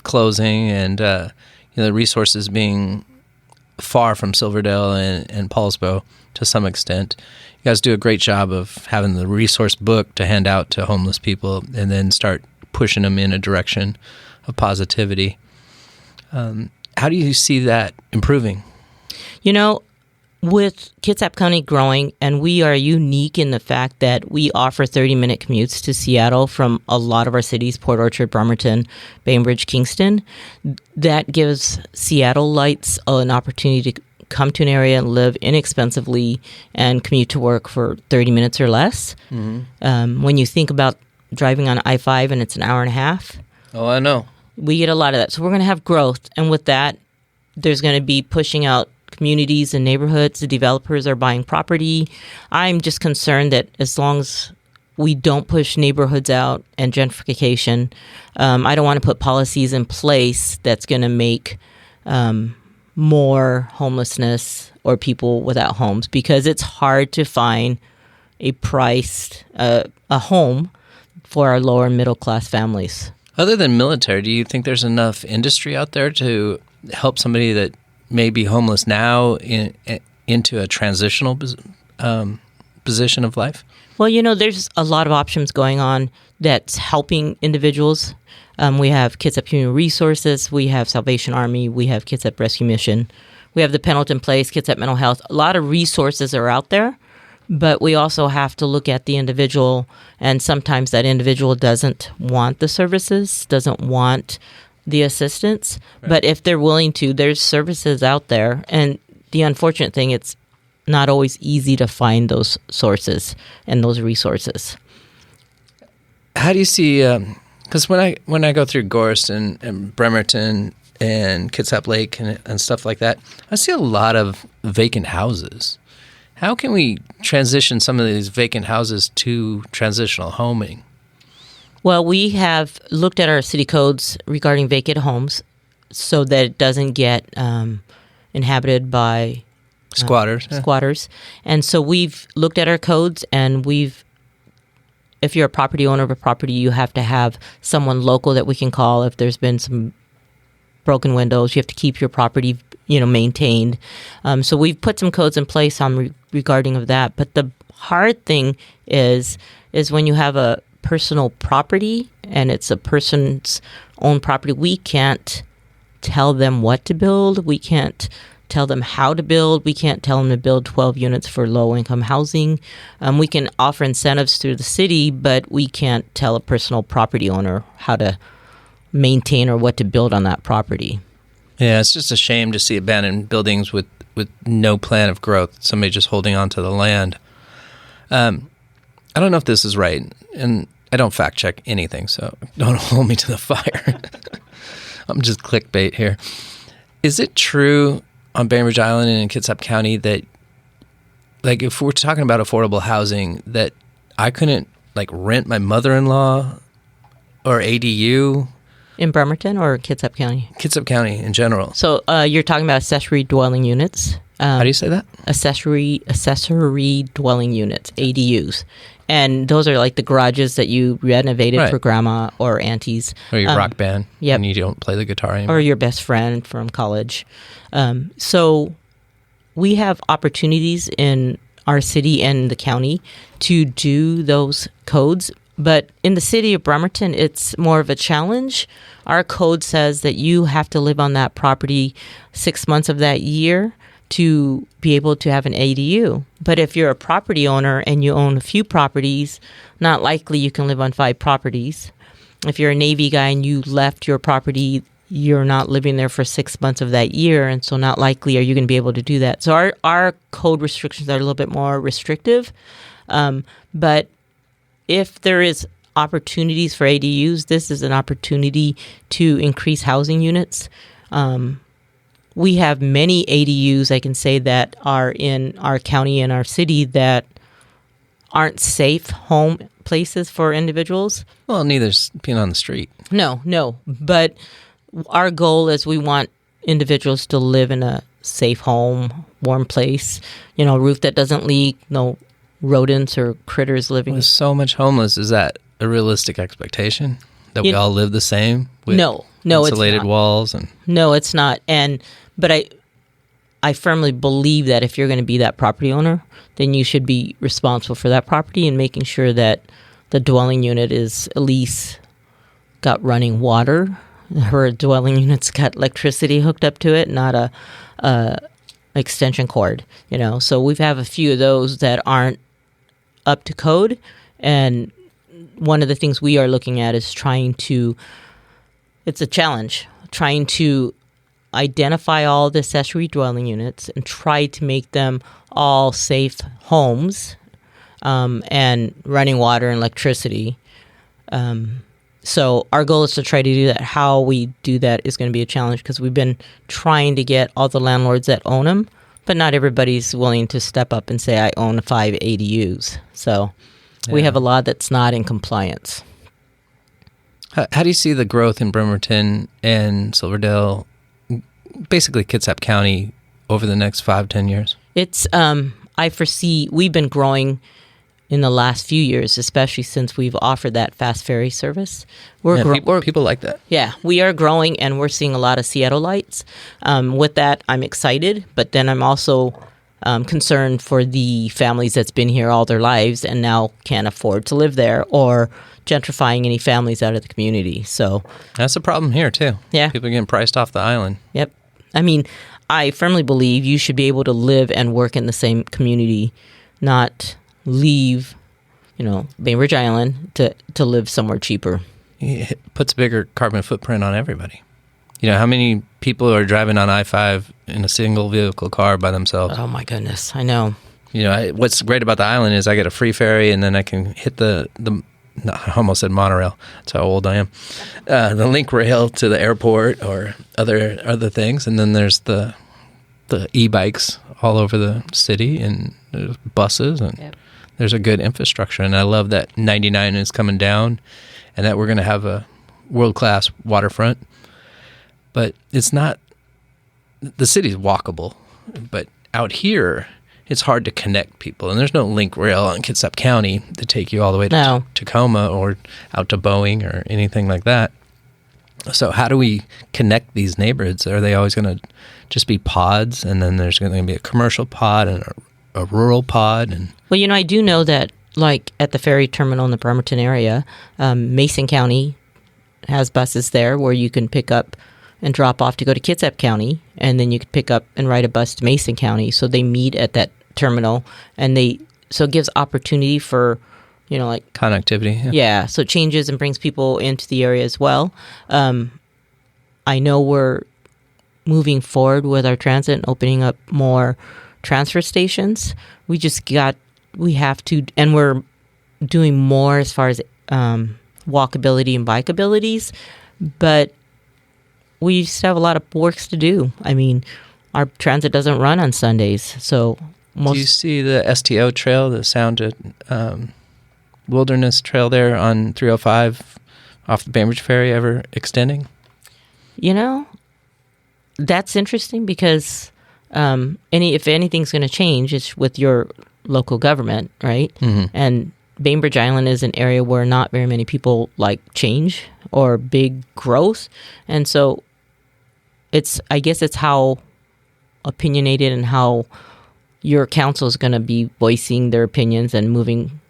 closing and, the resources being far from Silverdale and Paulsbo to some extent. You guys do a great job of having the resource book to hand out to homeless people and then start pushing them in a direction of positivity. How do you see that improving? With Kitsap County growing, and we are unique in the fact that we offer 30-minute commutes to Seattle from a lot of our cities, Port Orchard, Bremerton, Bainbridge, Kingston. That gives Seattleites an opportunity to come to an area and live inexpensively and commute to work for 30 minutes or less. Mm-hmm. When you think about driving on I-5 and it's an hour and a half. Oh, I know. We get a lot of that. So we're going to have growth. And with that, there's going to be pushing out communities and neighborhoods. The developers are buying property. I'm just concerned that as long as we don't push neighborhoods out and gentrification, I don't want to put policies in place that's going to make more homelessness or people without homes, because it's hard to find a home for our lower middle class families. Other than military, do you think there's enough industry out there to help somebody that may be homeless now into a transitional position of life? Well, there's a lot of options going on that's helping individuals. We have Kitsap Human Resources, we have Salvation Army, we have Kitsap Rescue Mission, we have the Pendleton Place, Kitsap Mental Health. A lot of resources are out there, but we also have to look at the individual, and sometimes that individual doesn't want the services, doesn't want the assistance. Right. But if they're willing to, there's services out there. And the unfortunate thing, it's not always easy to find those sources and those resources. How do you see, because when I go through Gorst and Bremerton and Kitsap Lake and stuff like that, I see a lot of vacant houses. How can we transition some of these vacant houses to transitional homing? Well, we have looked at our city codes regarding vacant homes so that it doesn't get inhabited by squatters. And so we've looked at our codes, and if you're a property owner of a property, you have to have someone local that we can call if there's been some broken windows. You have to keep your property, maintained. So we've put some codes in place on regarding of that. But the hard thing is when you have a personal property and it's a person's own property, we can't tell them what to build. We can't tell them how to build. We can't tell them to build 12 units for low-income housing. We can offer incentives through the city, but we can't tell a personal property owner how to maintain or what to build on that property. Yeah, it's just a shame to see abandoned buildings with no plan of growth, somebody just holding on to the land. I don't know if this is right, and I don't fact check anything, so don't hold me to the fire. I'm just clickbait here. Is it true on Bainbridge Island and in Kitsap County that, like, if we're talking about affordable housing, that I couldn't, like, rent my mother-in-law or ADU? In Bremerton or Kitsap County? Kitsap County in general. So you're talking about accessory dwelling units. How do you say that? Accessory dwelling units, ADUs. And those are like the garages that you renovated for grandma or aunties. Or your rock band. Yep. And you don't play the guitar anymore. Or your best friend from college. So we have opportunities in our city and the county to do those codes. But in the city of Bremerton, it's more of a challenge. Our code says that you have to live on that property 6 months of that year to be able to have an ADU. But if you're a property owner and you own a few properties, not likely you can live on 5 properties. If you're a Navy guy and you left your property, you're not living there for 6 months of that year, and so not likely are you going to be able to do that. So our code restrictions are a little bit more restrictive. But if there is opportunities for ADUs, this is an opportunity to increase housing units. We have many ADUs, I can say, that are in our county and our city that aren't safe home places for individuals. Well, neither's being on the street. No. But our goal is we want individuals to live in a safe home, warm place, a roof that doesn't leak, no rodents or critters living. With so much homeless, is that a realistic expectation? That we all live the same? With no, insulated it's not. walls? No, it's not. But I firmly believe that if you're going to be that property owner, then you should be responsible for that property and making sure that the dwelling unit is at least got running water. Her dwelling unit's got electricity hooked up to it, not a extension cord. So we have a few of those that aren't up to code, and one of the things we are looking at is it's a challenge, trying to identify all the accessory dwelling units and try to make them all safe homes and running water and electricity. So our goal is to try to do that. How we do that is going to be a challenge because we've been trying to get all the landlords that own them, but not everybody's willing to step up and say, I own 5 ADUs. So we have a lot that's not in compliance. How do you see the growth in Bremerton and Silverdale, basically Kitsap County, over the next 5-10 years? It's I foresee we've been growing in the last few years, especially since we've offered that fast ferry service. People like that. Yeah, we are growing, and we're seeing a lot of Seattleites. With that, I'm excited, but then I'm also concerned for the families that's been here all their lives and now can't afford to live there, or gentrifying any families out of the community. So that's a problem here too. Yeah, people are getting priced off the island. Yep. I mean, I firmly believe you should be able to live and work in the same community, not leave, Bainbridge Island to live somewhere cheaper. It puts a bigger carbon footprint on everybody. How many people are driving on I-5 in a single vehicle car by themselves? Oh my goodness, I know. What's great about the island is I get a free ferry, and then I can hit I almost said monorail. That's how old I am. The link rail to the airport or other things, and then there's the e-bikes all over the city, and there's buses, and there's a good infrastructure. And I love that 99 is coming down, and that we're going to have a world-class waterfront. But it's not. The city's walkable, but out here, it's hard to connect people. And there's no link rail in Kitsap County to take you all the way to Tacoma or out to Boeing or anything like that. So how do we connect these neighborhoods? Are they always going to just be pods, and then there's going to be a commercial pod and a rural pod? Well, I do know that, like at the ferry terminal in the Bremerton area, Mason County has buses there where you can pick up and drop off to go to Kitsap County, and then you could pick up and ride a bus to Mason County. So they meet at that terminal, and so it gives opportunity for, like connectivity. Yeah, so it changes and brings people into the area as well. I know we're moving forward with our transit and opening up more transfer stations. We have to, and we're doing more as far as walkability and bikeabilities, but we still have a lot of works to do. I mean, our transit doesn't run on Sundays, so do you see the STO trail, the Sound Wilderness Trail there on 305 off the Bainbridge Ferry ever extending? That's interesting because if anything's going to change, it's with your local government, right? Mm-hmm. And Bainbridge Island is an area where not very many people like change or big growth. And so I guess it's how opinionated and how your council is going to be voicing their opinions and moving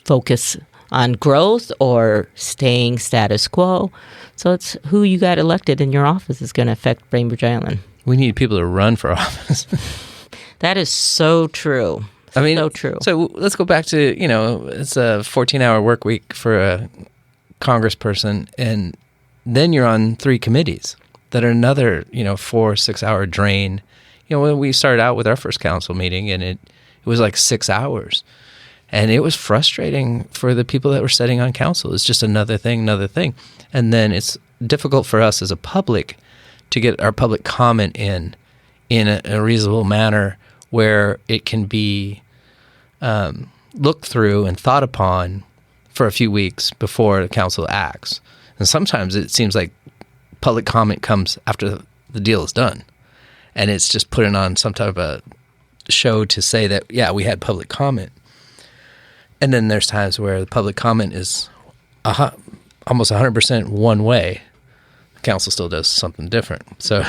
focus on growth or staying status quo. So it's who you got elected in your office is going to affect Bainbridge Island. We need people to run for office. That is so true. I mean, so true. So let's go back to, it's a 14-hour work week for a congressperson, and then you're on 3 committees that are another, 4-6-hour drain. When we started out with our first council meeting, and it was like 6 hours. And it was frustrating for the people that were sitting on council. It's just another thing. And then it's difficult for us as a public to get our public comment in a reasonable manner where it can be looked through and thought upon for a few weeks before the council acts. And sometimes it seems like public comment comes after the deal is done. And it's just putting on some type of a show to say that, yeah, we had public comment. And then there's times where the public comment is almost 100% one way. The council still does something different. So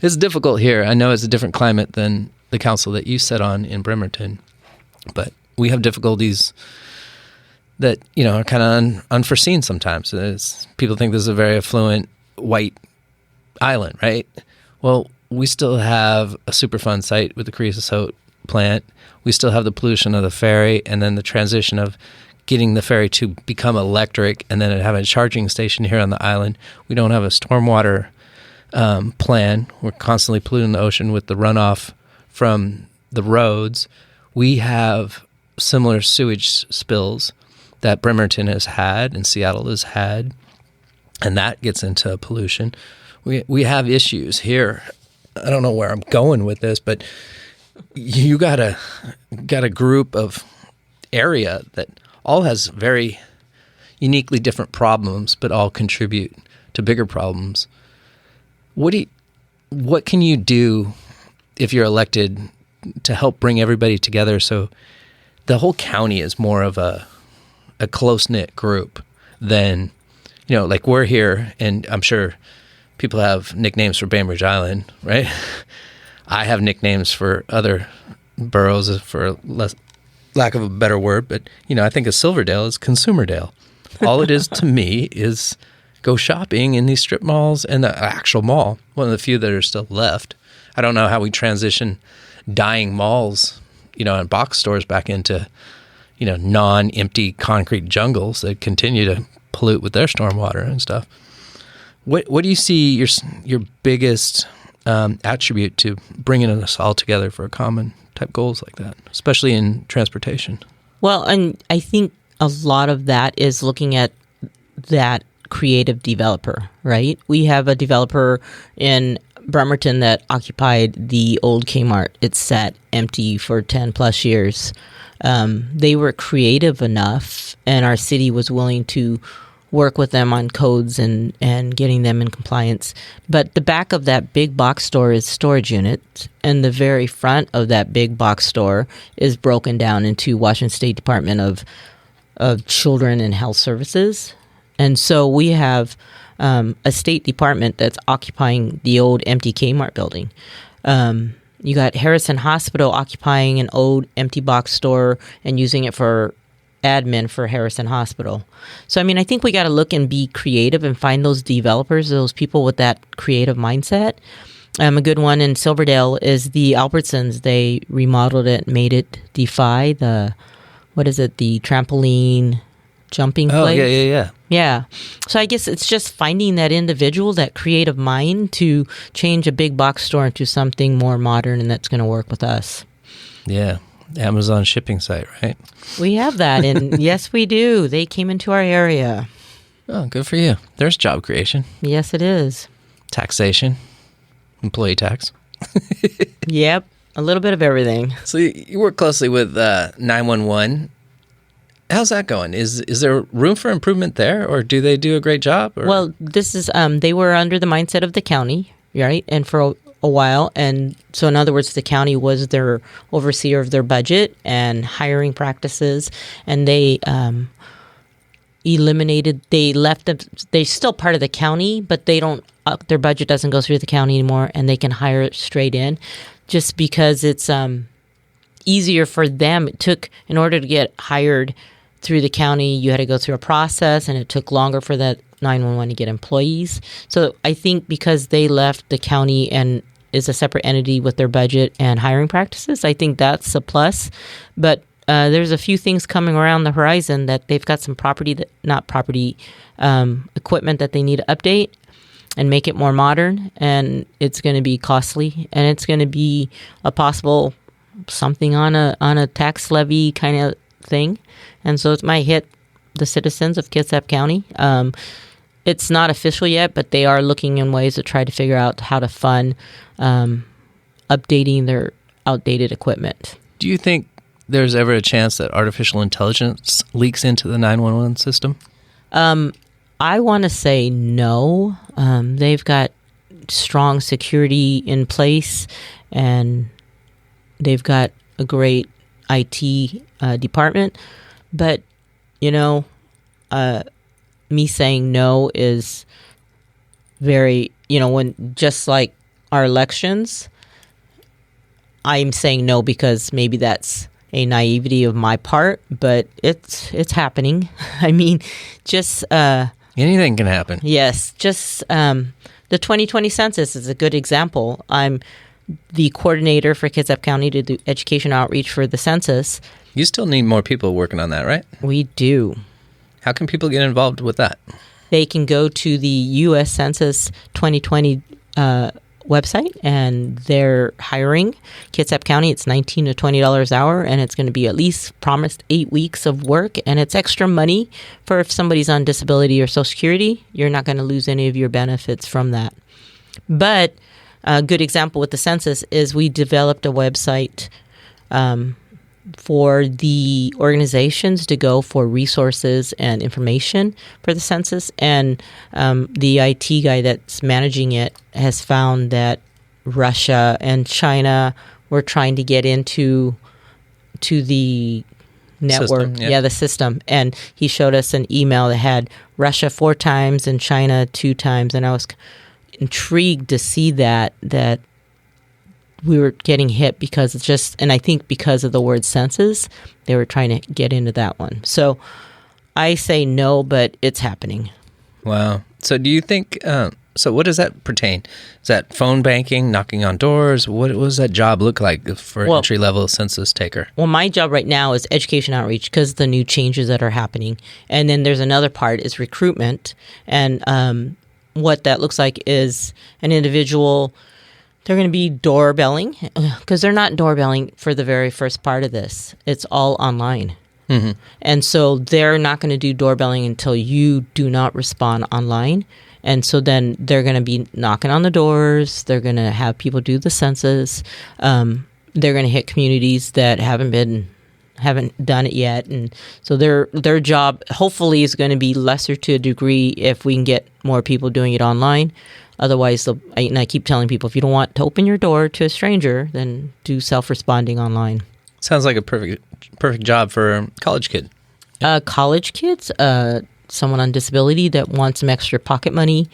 it's difficult here. I know it's a different climate than the council that you sit on in Bremerton, but we have difficulties that, are kind of unforeseen sometimes. People think this is a very affluent white island, right? Well, we still have a Superfund site with the creosote plant. We still have the pollution of the ferry, and then the transition of getting the ferry to become electric and then having a charging station here on the island. We don't have a stormwater plan. We're constantly polluting the ocean with the runoff from the roads. We have similar sewage spills that Bremerton has had and Seattle has had, and that gets into pollution. We have issues here. I don't know where I'm going with this, but you got a group of area that all has very uniquely different problems, but all contribute to bigger problems. What can you do if you're elected to help bring everybody together so the whole county is more of a close-knit group than, like we're here, and I'm sure people have nicknames for Bainbridge Island, right? I have nicknames for other boroughs, for lack of a better word, but, I think of Silverdale as Consumerdale. All it is to me is go shopping in these strip malls and the actual mall, one of the few that are still left. I don't know how we transition dying malls, and box stores back into, non-empty concrete jungles that continue to pollute with their stormwater and stuff. What do you see your biggest attribute to bringing us all together for a common type goals like that, especially in transportation? Well, and I think a lot of that is looking at that creative developer, right? We have a developer in Bremerton that occupied the old Kmart. It sat empty for 10 plus years. They were creative enough, and our city was willing to work with them on codes and getting them in compliance. But the back of that big box store is storage units, and the very front of that big box store is broken down into Washington State Department of Children and Health Services. And so we have a state department that's occupying the old empty Kmart building. You got Harrison Hospital occupying an old empty box store and using it for admin for Harrison Hospital. So, I mean, I think we got to look and be creative and find those developers, those people with that creative mindset. A good one in Silverdale is the Albertsons. They remodeled it, made it defy the trampoline jumping place. Yeah. Yeah. So I guess it's just finding that individual, that creative mind to change a big box store into something more modern and that's going to work with us. Yeah. Amazon shipping site, right? We have that. And yes, we do. They came into our area. Oh, good for you. There's job creation. Yes, it is. Taxation. Employee tax. Yep. A little bit of everything. So you work closely with 911. How's that going? Is there room for improvement there, or do they do a great job? Or? Well, this is they were under the mindset of the county, right? And for a while, and so in other words, the county was their overseer of their budget and hiring practices, and they they're still part of the county, but they don't. Their budget doesn't go through the county anymore, and they can hire straight in, just because it's easier for them. It took, in order to get hired through the county, you had to go through a process, and it took longer for that 911 to get employees. So I think because they left the county and is a separate entity with their budget and hiring practices, I think that's a plus. But there's a few things coming around the horizon that they've got some equipment that they need to update and make it more modern, and it's going to be costly, and it's going to be a possible something on a tax levy kind of thing, and so it might hit the citizens of Kitsap County. It's not official yet, but they are looking in ways to try to figure out how to fund updating their outdated equipment. Do you think there's ever a chance that artificial intelligence leaks into the 911 system? I want to say no. They've got strong security in place, and they've got a great IT department. But, me saying no is very, when just like our elections, I'm saying no because maybe that's a naivety of my part, but it's happening. I mean, just anything can happen. Yes, just the 2020 census is a good example. I'm the coordinator for Kitsap County to do education outreach for the census. You still need more people working on that, right? We do. How can people get involved with that? They can go to the U.S. Census 2020 website, and they're hiring. Kitsap County, it's $19 to $20 an hour, and it's going to be at least promised 8 weeks of work, and it's extra money for if somebody's on disability or Social Security. You're not going to lose any of your benefits from that. But a good example with the census is we developed a website for the organizations to go for resources and information for the census. And the IT guy that's managing it has found that Russia and China were trying to get into the network. System, the system. And he showed us an email that had Russia 4 times and China 2 times. And I was intrigued to see that we were getting hit because it's just, and I think because of the word census, they were trying to get into that one. So I say no, but it's happening. Wow. So do you think, so what does that pertain? Is that phone banking, knocking on doors? What does that job look like for an entry-level census taker? Well, my job right now is education outreach because of the new changes that are happening. And then there's another part is recruitment. And what that looks like is an individual. They're going to be doorbelling because they're not doorbelling for the very first part of this. It's all online. Mm-hmm. And so they're not going to do doorbelling until you do not respond online. And so then they're going to be knocking on the doors. They're going to have people do the census. They're going to hit communities that haven't done it yet. And so their job hopefully is going to be lesser to a degree if we can get more people doing it online. Otherwise, I keep telling people, if you don't want to open your door to a stranger, then do self-responding online. Sounds like a perfect job for a college kid. College kids, someone on disability that wants some extra pocket money,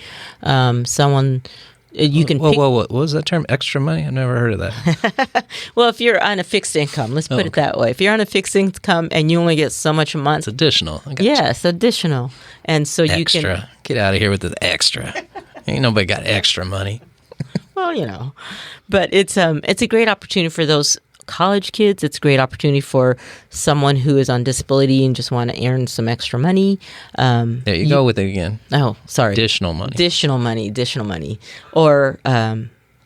someone You can Whoa, what was that term? Extra money? I've never heard of that. Well, if you're on a fixed income, let's put it that way. If you're on a fixed income and you only get so much a month. It's additional. Yes, additional. And so you can. Extra. Get out of here with the extra. Ain't nobody got extra money. Well, but it's a great opportunity for those college kids. It's a great opportunity for someone who is on disability and just want to earn some extra money. There you go with it again. Oh, sorry. Additional money. Additional money. Or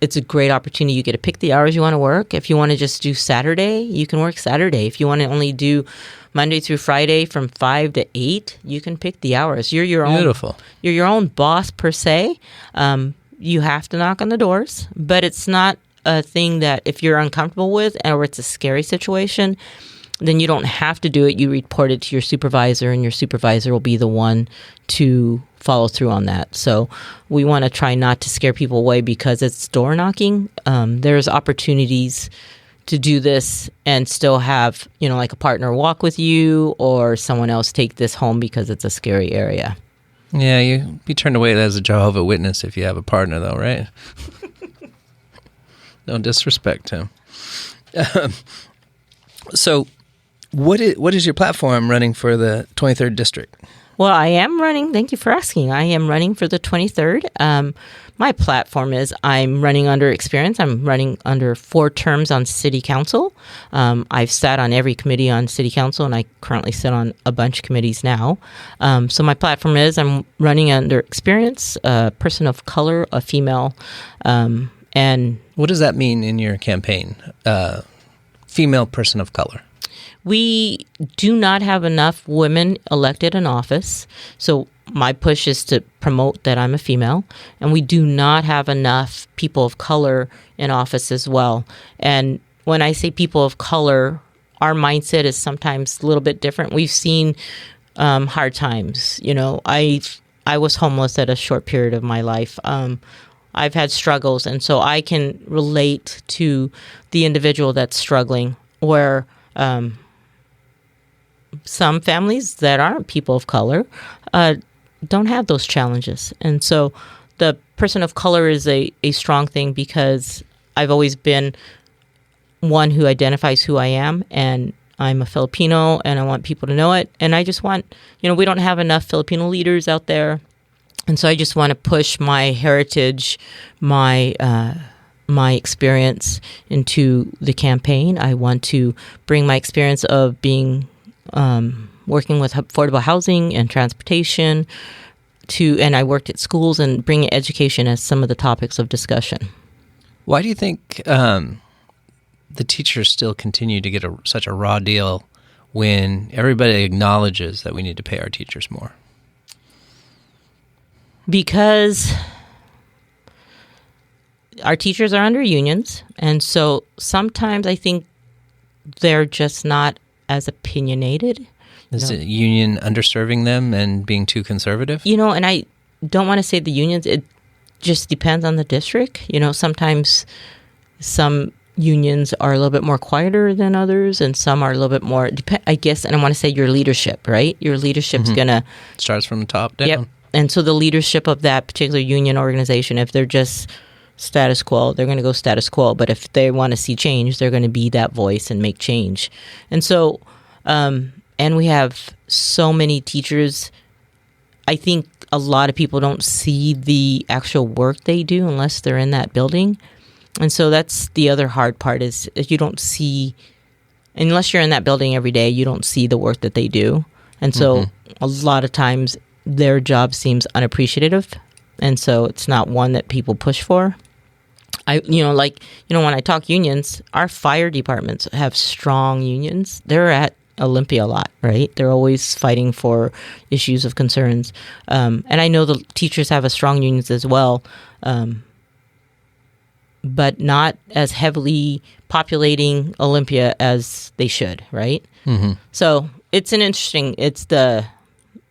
it's a great opportunity. You get to pick the hours you want to work. If you want to just do Saturday, you can work Saturday. If you want to only do Monday through Friday from 5 to 8, you can pick the hours. You're your own. Beautiful. You're your own boss per se. You have to knock on the doors, but it's not a thing that if you're uncomfortable with or it's a scary situation, then you don't have to do it. You report it to your supervisor, and your supervisor will be the one to follow through on that. So we want to try not to scare people away because it's door knocking. There's opportunities to do this and still have, like a partner walk with you or someone else take this home because it's a scary area. Yeah, you'd be turned away as a Jehovah's Witness if you have a partner, though, right? No disrespect to him. So what is your platform running for the 23rd District? Well, I am running. Thank you for asking. I am running for the 23rd. My platform is I'm running under experience. I'm running under 4 terms on City Council. I've sat on every committee on City Council, and I currently sit on a bunch of committees now. So my platform is I'm running under experience, a person of color, a female, and what does that mean in your campaign? Female person of color. We do not have enough women elected in office. So my push is to promote that I'm a female. And we do not have enough people of color in office as well. And when I say people of color, our mindset is sometimes a little bit different. We've seen hard times. I was homeless at a short period of my life. I've had struggles, and so I can relate to the individual that's struggling, where some families that aren't people of color don't have those challenges. And so the person of color is a strong thing because I've always been one who identifies who I am, and I'm a Filipino, and I want people to know it. And I just want, we don't have enough Filipino leaders out there. And so I just want to push my heritage, my experience into the campaign. I want to bring my experience of being working with affordable housing and transportation and I worked at schools and bring education as some of the topics of discussion. Why do you think the teachers still continue to get such a raw deal when everybody acknowledges that we need to pay our teachers more? Because our teachers are under unions, and so sometimes I think they're just not as opinionated. Is the union underserving them and being too conservative? And I don't want to say the unions. It just depends on the district. Sometimes some unions are a little bit more quieter than others, and some are a little bit more, I guess, and I want to say your leadership, right? Your leadership's going to... Starts from the top down. Yep. And so the leadership of that particular union organization, if they're just status quo, they're going to go status quo. But if they want to see change, they're going to be that voice and make change. And so, and we have so many teachers. I think a lot of people don't see the actual work they do unless they're in that building. And so that's the other hard part is you don't see, unless you're in that building every day, you don't see the work that they do. And so a lot of times their job seems unappreciative, and so it's not one that people push for. When I talk unions, our fire departments have strong unions. They're at Olympia a lot, right? They're always fighting for issues of concerns. And I know the teachers have a strong unions as well, but not as heavily populating Olympia as they should, right? Mm-hmm. So it's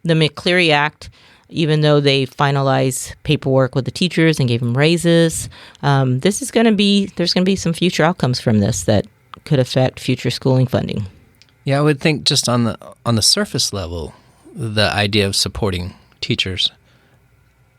the McCleary Act, even though they finalized paperwork with the teachers and gave them raises, there's going to be some future outcomes from this that could affect future schooling funding. Yeah, I would think just on the surface level, the idea of supporting teachers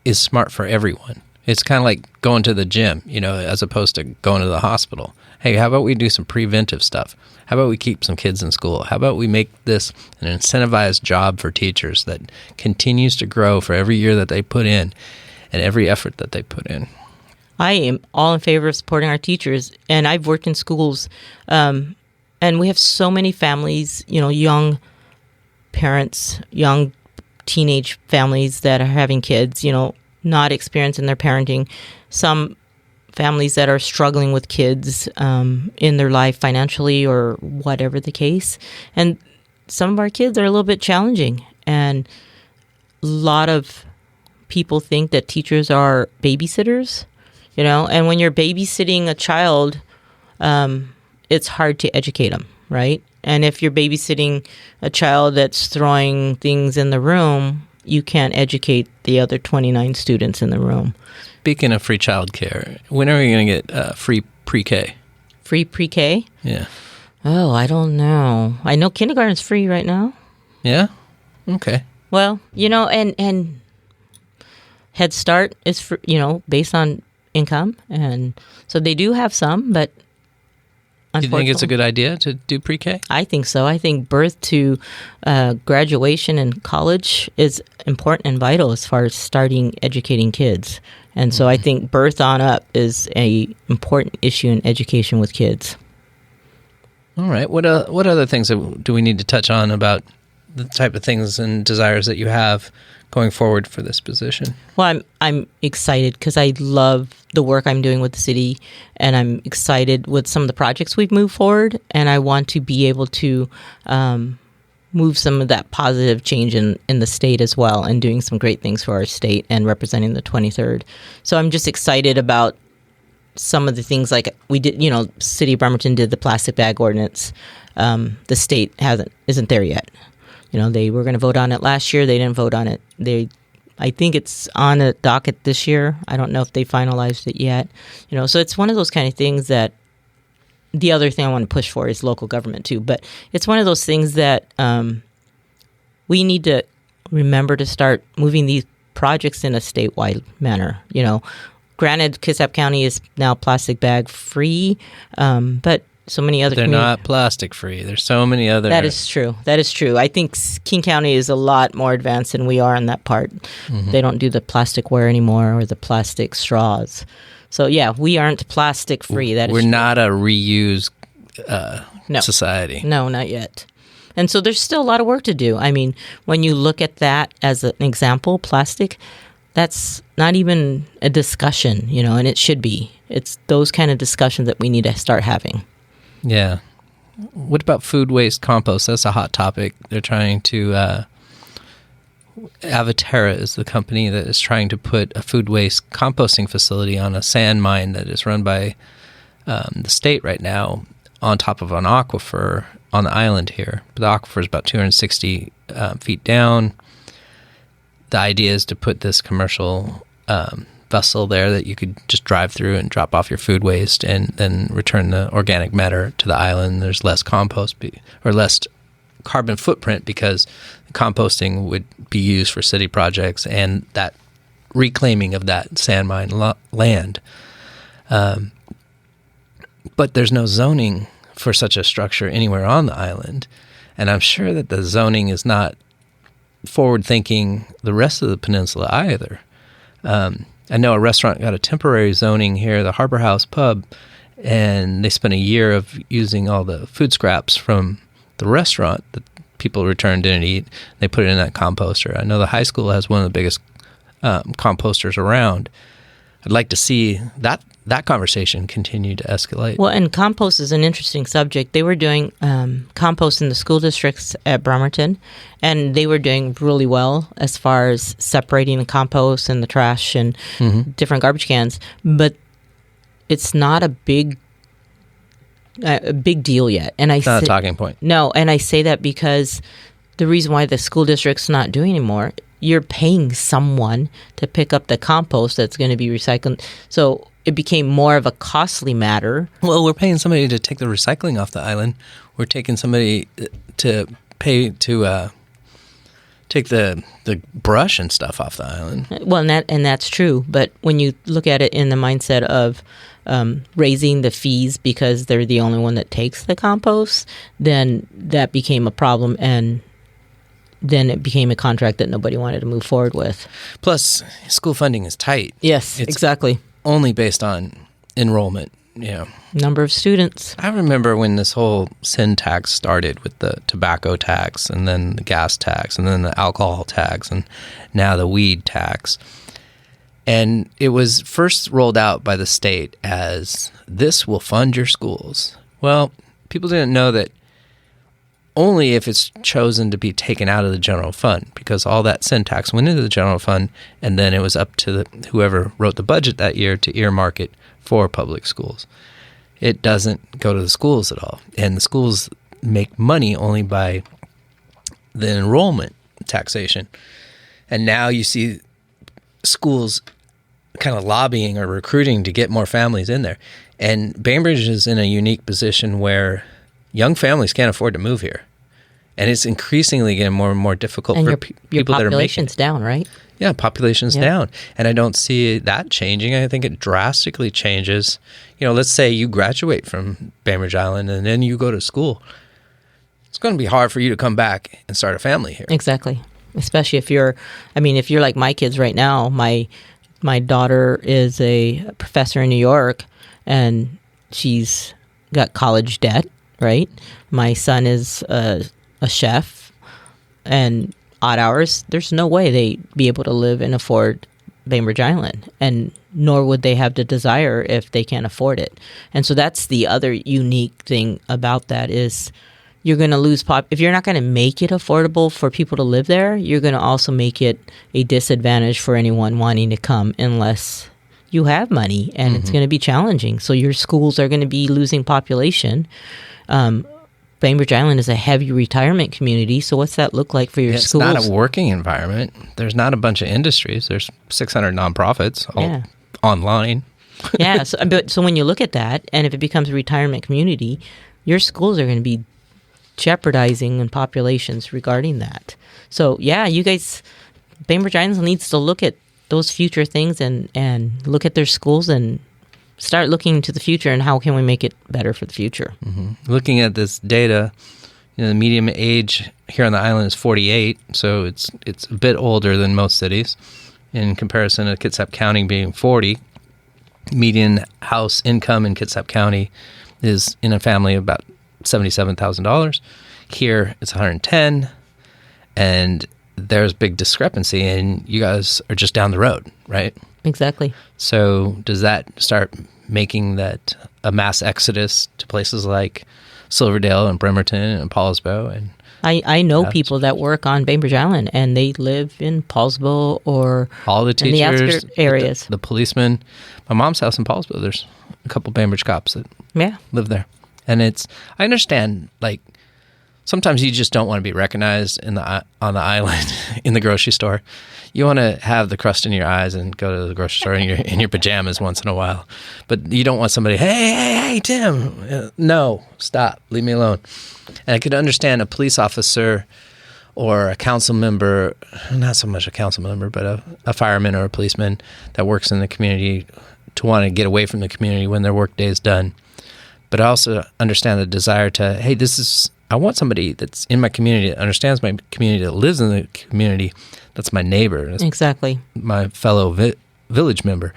is smart for everyone. It's kind of like going to the gym, as opposed to going to the hospital. Hey, how about we do some preventive stuff? How about we keep some kids in school? How about we make this an incentivized job for teachers that continues to grow for every year that they put in and every effort that they put in? I am all in favor of supporting our teachers, and I've worked in schools, and we have so many families, young parents, young teenage families that are having kids, not experienced in their parenting. Some families that are struggling with kids in their life financially or whatever the case. And some of our kids are a little bit challenging. And a lot of people think that teachers are babysitters, and when you're babysitting a child, it's hard to educate them, right? And if you're babysitting a child that's throwing things in the room, you can't educate the other 29 students in the room. Speaking of free childcare, when are we going to get free pre-K? Free pre-K? Yeah. Oh, I don't know. I know kindergarten's free right now. Yeah? Okay. Well, and Head Start is, for, based on income. And so they do have some, but do you think it's a good idea to do pre-K? I think so. I think birth to graduation and college is important and vital as far as starting educating kids. And so I think birth on up is a important issue in education with kids. All right. What other things do we need to touch on about the type of things and desires that you have going forward for this position? Well, I'm excited because I love the work I'm doing with the city, and I'm excited with some of the projects we've moved forward, and I want to be able to move some of that positive change in the state as well, and doing some great things for our state and representing the 23rd. So I'm just excited about some of the things like we did, City of Bremerton did the plastic bag ordinance. The state isn't there yet. They were going to vote on it last year. They didn't vote on it. I think it's on a docket this year. I don't know if they finalized it yet. So it's one of those kind of things that the other thing I want to push for is local government too. But it's one of those things that we need to remember to start moving these projects in a statewide manner. Granted, Kitsap County is now plastic bag free, but so many other They're not plastic free. There's so many other... That is true. I think King County is a lot more advanced than we are in that part. Mm-hmm. They don't do the plastic ware anymore or the plastic straws. So, yeah, we aren't plastic free. We're not a reuse society. No, not yet. And so there's still a lot of work to do. I mean, when you look at that as an example, plastic, that's not even a discussion, and it should be. It's those kind of discussions that we need to start having. Yeah. What about food waste compost? That's a hot topic. They're trying to... Avaterra is the company that is trying to put a food waste composting facility on a sand mine that is run by the state right now on top of an aquifer on the island here. But the aquifer is about 260 feet down. The idea is to put this commercial vessel there that you could just drive through and drop off your food waste and then return the organic matter to the island. There's less compost or less carbon footprint because composting would be used for city projects and that reclaiming of that sand mine land. But there's no zoning for such a structure anywhere on the island. And I'm sure that the zoning is not forward-thinking the rest of the peninsula either. I know a restaurant got a temporary zoning here, the Harbor House Pub, and they spent a year of using all the food scraps from the restaurant that people returned didn't eat. They put it in that composter. I know the high school has one of the biggest composters around. I'd like to see that conversation continue to escalate. Well, and compost is an interesting subject. They were doing compost in the school districts at Bremerton, and they were doing really well as far as separating the compost and the trash and different garbage cans. But it's not a big deal yet. And it's not a talking point. No, and I say that because the reason why the school district's not doing anymore, you're paying someone to pick up the compost that's going to be recycled. So it became more of a costly matter. Well, we're paying somebody to take the recycling off the island. We're taking somebody to pay to take the brush and stuff off the island. Well, and that's true. But when you look at it in the mindset of raising the fees because they're the only one that takes the compost, then that became a problem, and then it became a contract that nobody wanted to move forward with. Plus, school funding is tight. Yes, it's exactly. Only based on enrollment. Number of students. I remember when this whole sin tax started with the tobacco tax and then the gas tax and then the alcohol tax and now the weed tax. And it was first rolled out by the state as this will fund your schools. Well, people didn't know that only if it's chosen to be taken out of the general fund, because all that sin tax went into the general fund and then it was up to whoever wrote the budget that year to earmark it for public schools. It doesn't go to the schools at all. And the schools make money only by the enrollment taxation. And now you see schools kind of lobbying or recruiting to get more families in there. And Bainbridge is in a unique position where young families can't afford to move here. And it's increasingly getting more and more difficult for people that are making it. Your population's down, right? Yeah, population's down. And I don't see that changing. I think it drastically changes. Let's say you graduate from Bainbridge Island and then you go to school. It's going to be hard for you to come back and start a family here. Exactly. Especially if you're like my kids right now. My daughter is a professor in New York and she's got college debt, right? My son is a chef and odd hours. There's no way they'd be able to live and afford Bainbridge Island, and nor would they have the desire if they can't afford it. And so that's the other unique thing about that is you're going to lose if you're not going to make it affordable for people to live there, you're going to also make it a disadvantage for anyone wanting to come unless you have money, and it's going to be challenging. So your schools are going to be losing population. Bainbridge Island is a heavy retirement community, so what's that look like for your schools? It's not a working environment. There's not a bunch of industries. There's 600 nonprofits all online. Yeah, so when you look at that, and if it becomes a retirement community, your schools are going to be jeopardizing in populations regarding that. So yeah, you guys, Bainbridge Island needs to look at those future things and look at their schools and start looking to the future and how can we make it better for the future. Mm-hmm. Looking at this data, the median age here on the island is 48, so it's a bit older than most cities. In comparison to Kitsap County being 40, median house income in Kitsap County is in a family about $77,000. Here it's 110, and there's big discrepancy, and you guys are just down the road, right? Exactly. So does that start making that a mass exodus to places like Silverdale and Bremerton and Paulsbo? And I know people that work on Bainbridge Island, and they live in Paulsbo or all the teachers, in the outskirts areas. The policemen. My mom's house in Paulsbo, there's a couple Bainbridge cops that live there. And I understand, like, sometimes you just don't want to be recognized on the island in the grocery store. You want to have the crust in your eyes and go to the grocery store in your pajamas once in a while. But you don't want somebody, hey, Tim. No, stop. Leave me alone. And I could understand a police officer or a council member, not so much a council member, but a fireman or a policeman that works in the community to want to get away from the community when their work day is done. But I also understand the desire to, hey, I want somebody that's in my community, that understands my community, that lives in the community, that's my neighbor. That's exactly. My fellow village member.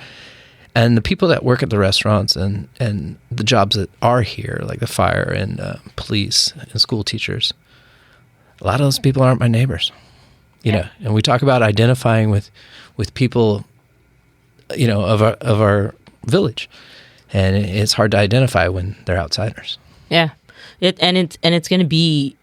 And the people that work at the restaurants and the jobs that are here, like the fire and police and school teachers, a lot of those people aren't my neighbors. You know, and we talk about identifying with people, of our village. And it's hard to identify when they're outsiders. Yeah. It's going to be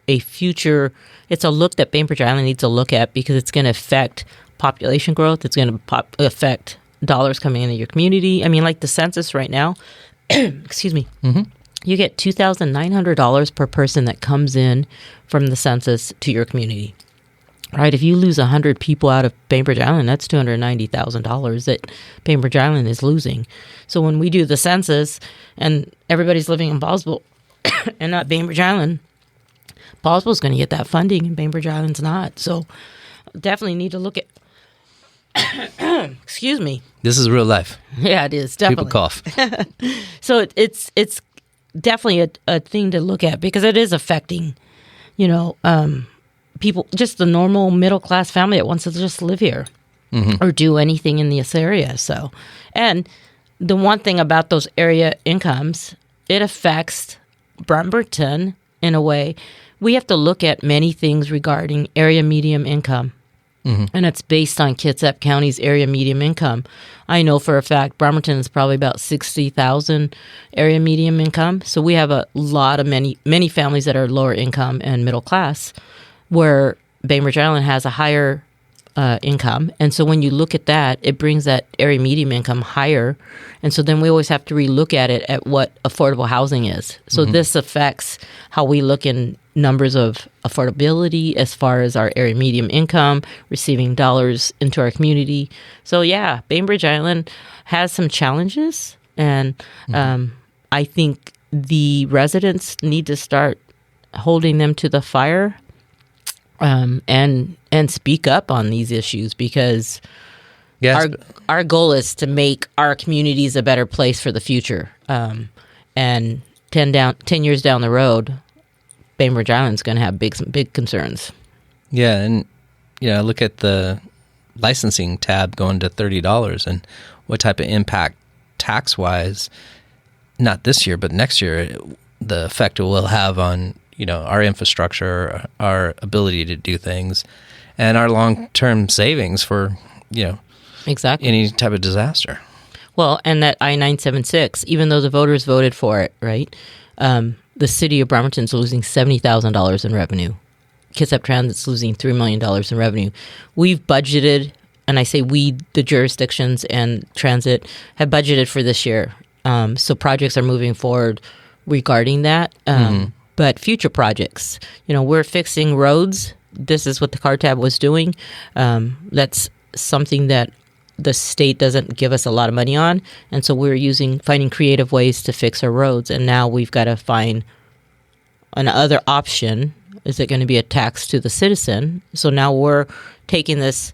a future. It's a look that Bainbridge Island needs to look at because it's going to affect population growth. It's going to affect dollars coming into your community. I mean, like the census right now, excuse me, you get $2,900 per person that comes in from the census to your community. Right, if you lose 100 people out of Bainbridge Island, that's $290,000 that Bainbridge Island is losing. So when we do the census and everybody's living in Boswell and not Bainbridge Island, Paulsboro's going to get that funding and Bainbridge Island's not. So definitely need to look at excuse me. This is real life. Yeah, it is. Definitely. People cough. So it's definitely a thing to look at because it is affecting, people, just the normal middle class family that wants to just live here or do anything in this area. So, and the one thing about those area incomes, it affects Bremerton in a way. We have to look at many things regarding area medium income. And it's based on Kitsap County's area medium income. I know for a fact Bremerton is probably about 60,000 area medium income. So we have a lot of many families that are lower income and middle class, where Bainbridge Island has a higher income. And so when you look at that, it brings that area medium income higher. And so then we always have to relook at it at what affordable housing is. So this affects how we look in numbers of affordability as far as our area medium income, receiving dollars into our community. So yeah, Bainbridge Island has some challenges. And I think the residents need to start holding them to the fire and speak up on these issues, because our goal is to make our communities a better place for the future. And 10 years down the road, Bainbridge Island's going to have big concerns. Yeah, and look at the licensing tab going to $30 and what type of impact tax-wise, not this year, but next year, the effect it will have on our infrastructure, our ability to do things, and our long-term savings for, exactly any type of disaster. Well, and that I-976, even though the voters voted for it, right, the city of Bremerton's losing $70,000 in revenue. Kitsap Transit's losing $3 million in revenue. We've budgeted, and I say we, the jurisdictions and transit, have budgeted for this year. So projects are moving forward regarding that. But future projects, we're fixing roads. This is what the car tab was doing. That's something that the state doesn't give us a lot of money on. And so we're finding creative ways to fix our roads. And now we've got to find another option. Is it going to be a tax to the citizen? So now we're taking this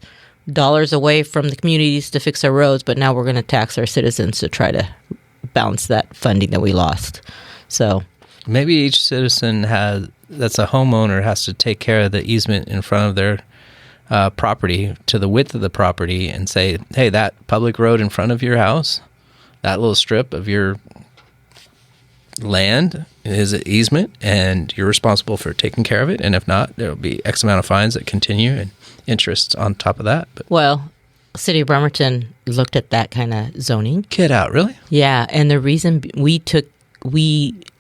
dollars away from the communities to fix our roads, but now we're going to tax our citizens to try to balance that funding that we lost. So maybe each citizen that's a homeowner has to take care of the easement in front of their property to the width of the property and say, hey, that public road in front of your house, that little strip of your land is an easement and you're responsible for taking care of it. And if not, there'll be X amount of fines that continue and interest on top of that. But well, City of Bremerton looked at that kind of zoning. Get out, really? Yeah, and the reason we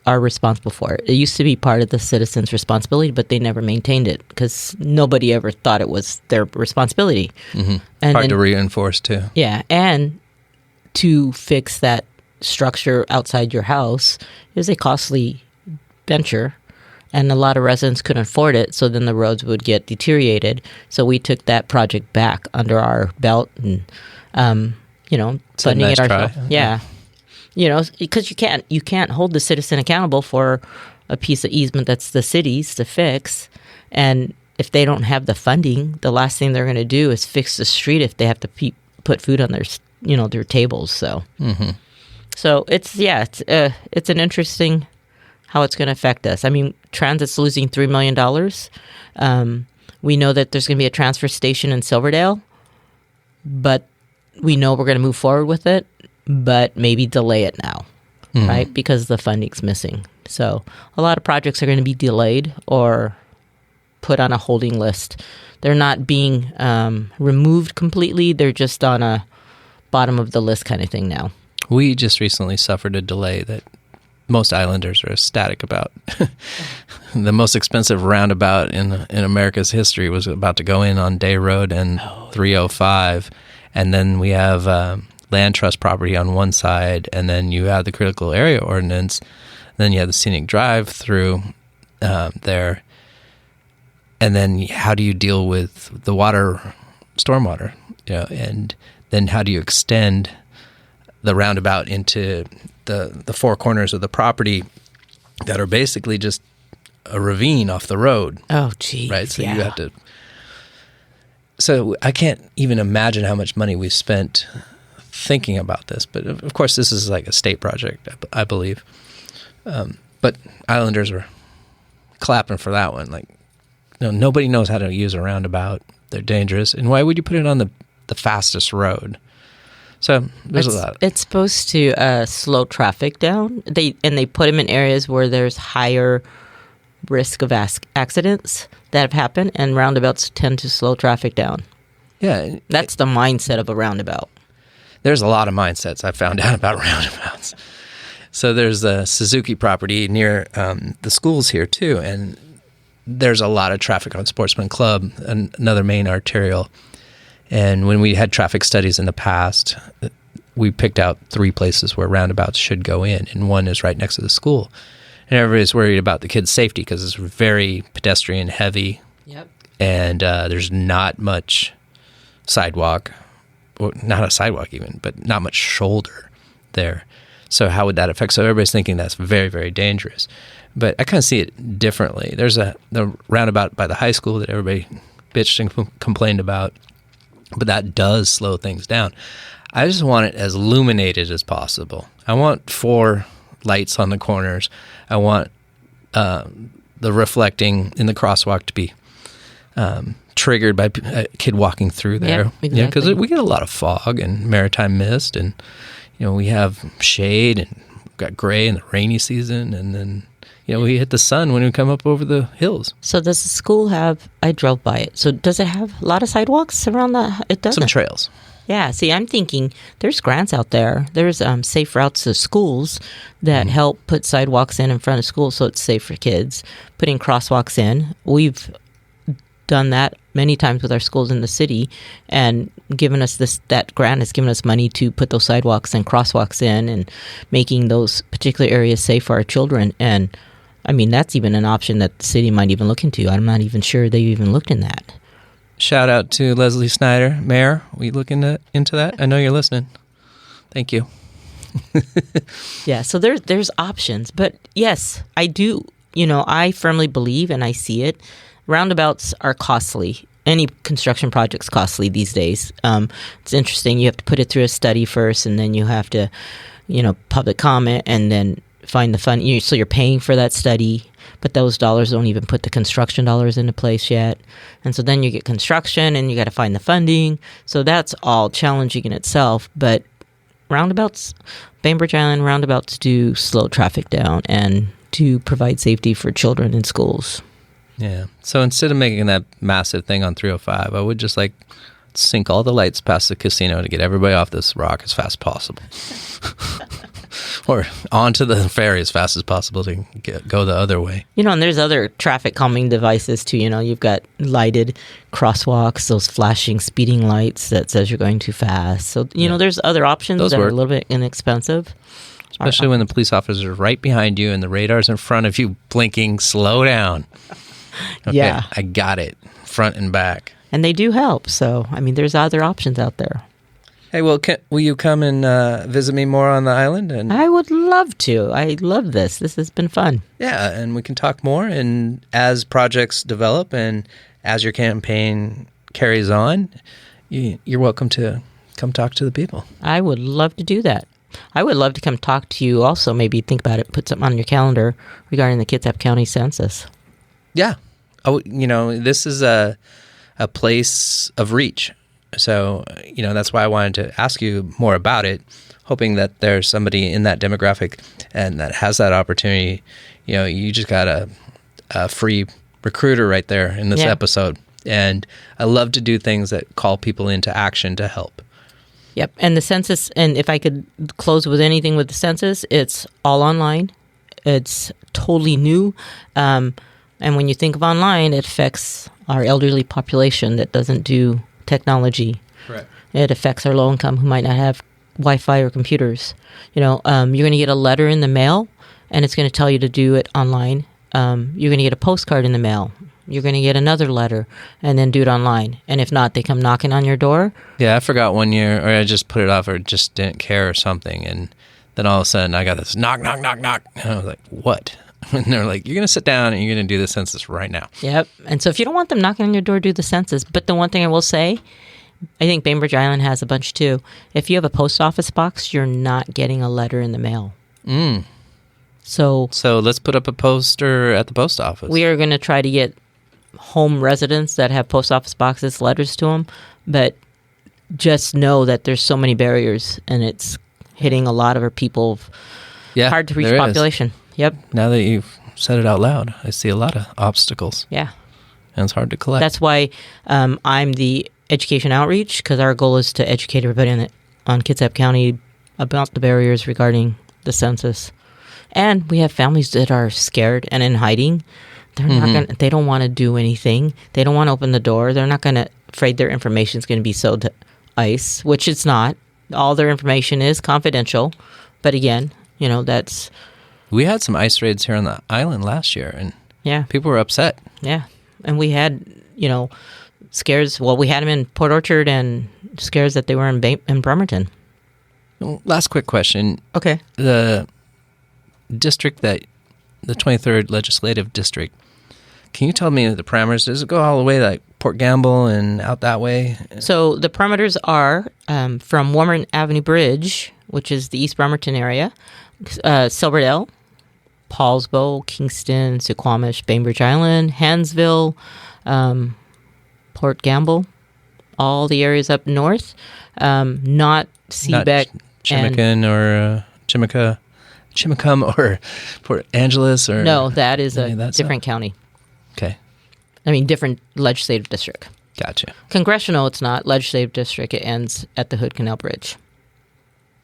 are responsible for it. It used to be part of the citizens' responsibility, but they never maintained it because nobody ever thought it was their responsibility. And hard to reinforce, too. Yeah, and to fix that structure outside your house is a costly venture, and a lot of residents couldn't afford it, so then the roads would get deteriorated. So we took that project back under our belt and, funding it ourselves. Yeah. Because you can't hold the citizen accountable for a piece of easement that's the city's to fix. And if they don't have the funding, the last thing they're going to do is fix the street if they have to put food on their tables. So, so it's an interesting how it's going to affect us. I mean, Transit's losing $3 million. We know that there's going to be a transfer station in Silverdale, but we know we're going to move forward with it. But maybe delay it now, right? Because the funding's missing. So a lot of projects are going to be delayed or put on a holding list. They're not being removed completely. They're just on a bottom of the list kind of thing now. We just recently suffered a delay that most islanders are ecstatic about. The most expensive roundabout in America's history was about to go in on Day Road and 305. And then we have land trust property on one side, and then you have the critical area ordinance, then you have the scenic drive through there, and then how do you deal with the stormwater, and then how do you extend the roundabout into the four corners of the property that are basically just a ravine off the road. Oh, geez. Right? So you have to. So I can't even imagine how much money we've spent thinking about this. But of course, this is like a state project, I believe. But Islanders were clapping for that one. Like, nobody knows how to use a roundabout. They're dangerous. And why would you put it on the fastest road? So there's a lot. It's supposed to slow traffic down. They put them in areas where there's higher risk of accidents that have happened, and roundabouts tend to slow traffic down. Yeah. That's the mindset of a roundabout. There's a lot of mindsets I found out about roundabouts. So there's a Suzuki property near the schools here too, and there's a lot of traffic on Sportsman Club, another main arterial. And when we had traffic studies in the past, we picked out 3 places where roundabouts should go in, and one is right next to the school. And everybody's worried about the kids' safety because it's very pedestrian heavy. Yep. And there's not much sidewalk, well, not a sidewalk even, but not much shoulder there. So how would that affect? So everybody's thinking that's very, very dangerous. But I kind of see it differently. There's the roundabout by the high school that everybody bitched and complained about, but that does slow things down. I just want it as illuminated as possible. I want 4 lights on the corners. I want the reflecting in the crosswalk to be triggered by a kid walking through there. Yeah, exactly. Yeah, because we get a lot of fog and maritime mist, and we have shade, and we've got gray in the rainy season, and then we hit the sun when we come up over the hills. So does the school have? I drove by it. So does it have a lot of sidewalks around the? It doesn't. Some trails. Yeah, see, I'm thinking there's grants out there. There's safe routes to schools that help put sidewalks in front of schools so it's safe for kids, putting crosswalks in. We've done that many times with our schools in the city, and given us that grant has given us money to put those sidewalks and crosswalks in and making those particular areas safe for our children. And, I mean, that's even an option that the city might even look into. I'm not even sure they even looked in that. Shout out to Leslie Snyder, Mayor. We look into that? I know you're listening. Thank you. Yeah, so there's options. But yes, I do, I firmly believe, and I see it, roundabouts are costly. Any construction project's costly these days. It's interesting. You have to put it through a study first, and then you have to, public comment, and then find the fund. So you're paying for that study, but those dollars don't even put the construction dollars into place yet. And so then you get construction, and you got to find the funding. So that's all challenging in itself. But roundabouts, Bainbridge Island roundabouts do slow traffic down and do provide safety for children in schools. Yeah. So instead of making that massive thing on 305, I would just sink all the lights past the casino to get everybody off this rock as fast as possible. Or onto the ferry as fast as possible to go the other way. And there's other traffic calming devices too. You've got lighted crosswalks, those flashing speeding lights that says you're going too fast. So, there's other options that are a little bit inexpensive. Especially when the police officer is right behind you and the radar's in front of you blinking, slow down. Okay, yeah. I got it, front and back. And they do help. So, there's other options out there. Hey, well, will you come and visit me more on the island? And I would love to. I love this. This has been fun. Yeah, and we can talk more. And as projects develop and as your campaign carries on, you're welcome to come talk to the people. I would love to do that. I would love to come talk to you also. Maybe think about it, put something on your calendar regarding the Kitsap County Census. Yeah. Oh, this is a place of reach. So, that's why I wanted to ask you more about it, hoping that there's somebody in that demographic and that has that opportunity. You just got a free recruiter right there in this episode. And I love to do things that call people into action to help. Yep. And the census, and if I could close with anything with the census, it's all online. It's totally new. And when you think of online, it affects our elderly population that doesn't do technology. Correct. It affects our low income who might not have Wi-Fi or computers. You're going to get a letter in the mail, and it's going to tell you to do it online. You're going to get a postcard in the mail. You're going to get another letter, and then do it online. And if not, they come knocking on your door. Yeah, I forgot one year, or I just put it off, or just didn't care or something, and then all of a sudden I got this knock, knock, knock, knock. And I was like, what? And they're like, you're going to sit down and you're going to do the census right now. Yep. And so if you don't want them knocking on your door, do the census. But the one thing I will say, I think Bainbridge Island has a bunch too. If you have a post office box, you're not getting a letter in the mail. So let's put up a poster at the post office. We are going to try to get home residents that have post office boxes letters to them. But just know that there's so many barriers, and it's hitting a lot of our people. Hard to reach population. Yep. Now that you've said it out loud, I see a lot of obstacles. Yeah. And it's hard to collect. That's why I'm the education outreach, because our goal is to educate everybody on Kitsap County about the barriers regarding the census. And we have families that are scared and in hiding. They're not going. They don't want to do anything. They don't want to open the door. They're not going to. Afraid their information is going to be sold to ICE, which it's not. All their information is confidential. But again, that's. We had some ICE raids here on the island last year, and people were upset. Yeah, and we had scares. Well, we had them in Port Orchard and scares that they were in Bremerton. Last quick question. Okay. The district the 23rd Legislative District, can you tell me the parameters? Does it go all the way like Port Gamble and out that way? So the parameters are from Warren Avenue Bridge, which is the East Bremerton area, Silverdale, Paulsbo, Kingston, Suquamish, Bainbridge Island, Hansville, Port Gamble, all the areas up north, not Seabeck. Chimican or Chimicum or Port Angeles or... No, that is a different county. Okay. I mean, different legislative district. Gotcha. Congressional, it's not. Legislative district, it ends at the Hood Canal Bridge.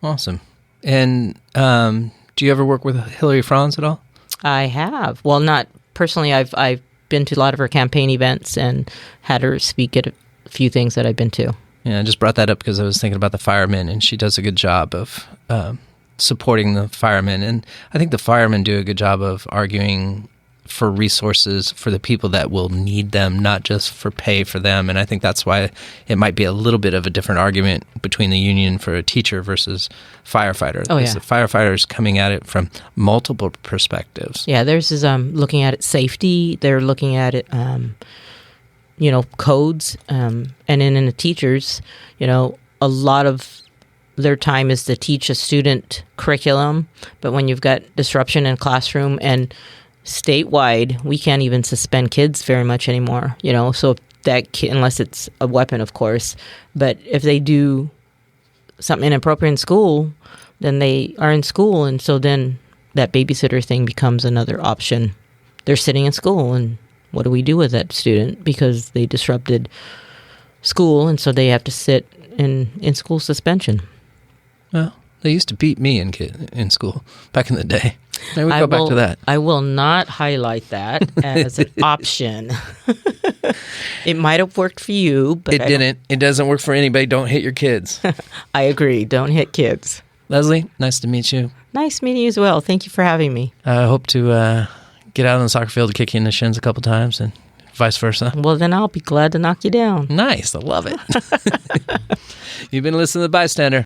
Awesome. And do you ever work with Hillary Franz at all? I have. Well, not personally. I've been to a lot of her campaign events and had her speak at a few things that I've been to. Yeah, I just brought that up because I was thinking about the firemen, and she does a good job of supporting the firemen. And I think the firemen do a good job of arguing for resources for the people that will need them, not just for pay for them. And I think that's why it might be a little bit of a different argument between the union for a teacher versus firefighter. Oh, yeah. The firefighter's coming at it from multiple perspectives. Yeah, theirs is looking at it safety. They're looking at it, codes. And then in the teachers, a lot of their time is to teach a student curriculum. But when you've got disruption in classroom and statewide, we can't even suspend kids very much anymore, so if that kid, unless it's a weapon, of course, but if they do something inappropriate in school, then they are in school, and so then that babysitter thing becomes another option. They're sitting in school, and what do we do with that student? Because they disrupted school, and so they have to sit in school suspension. Well, they used to beat me in school back in the day. Maybe we go back to that. I will not highlight that as an option. It might have worked for you, but it didn't. It doesn't work for anybody. Don't hit your kids. I agree. Don't hit kids. Leslie, nice to meet you. Nice meeting you as well. Thank you for having me. I hope to get out on the soccer field and kick you in the shins a couple times and vice versa. Well, then I'll be glad to knock you down. Nice. I love it. You've been listening to The Bystander.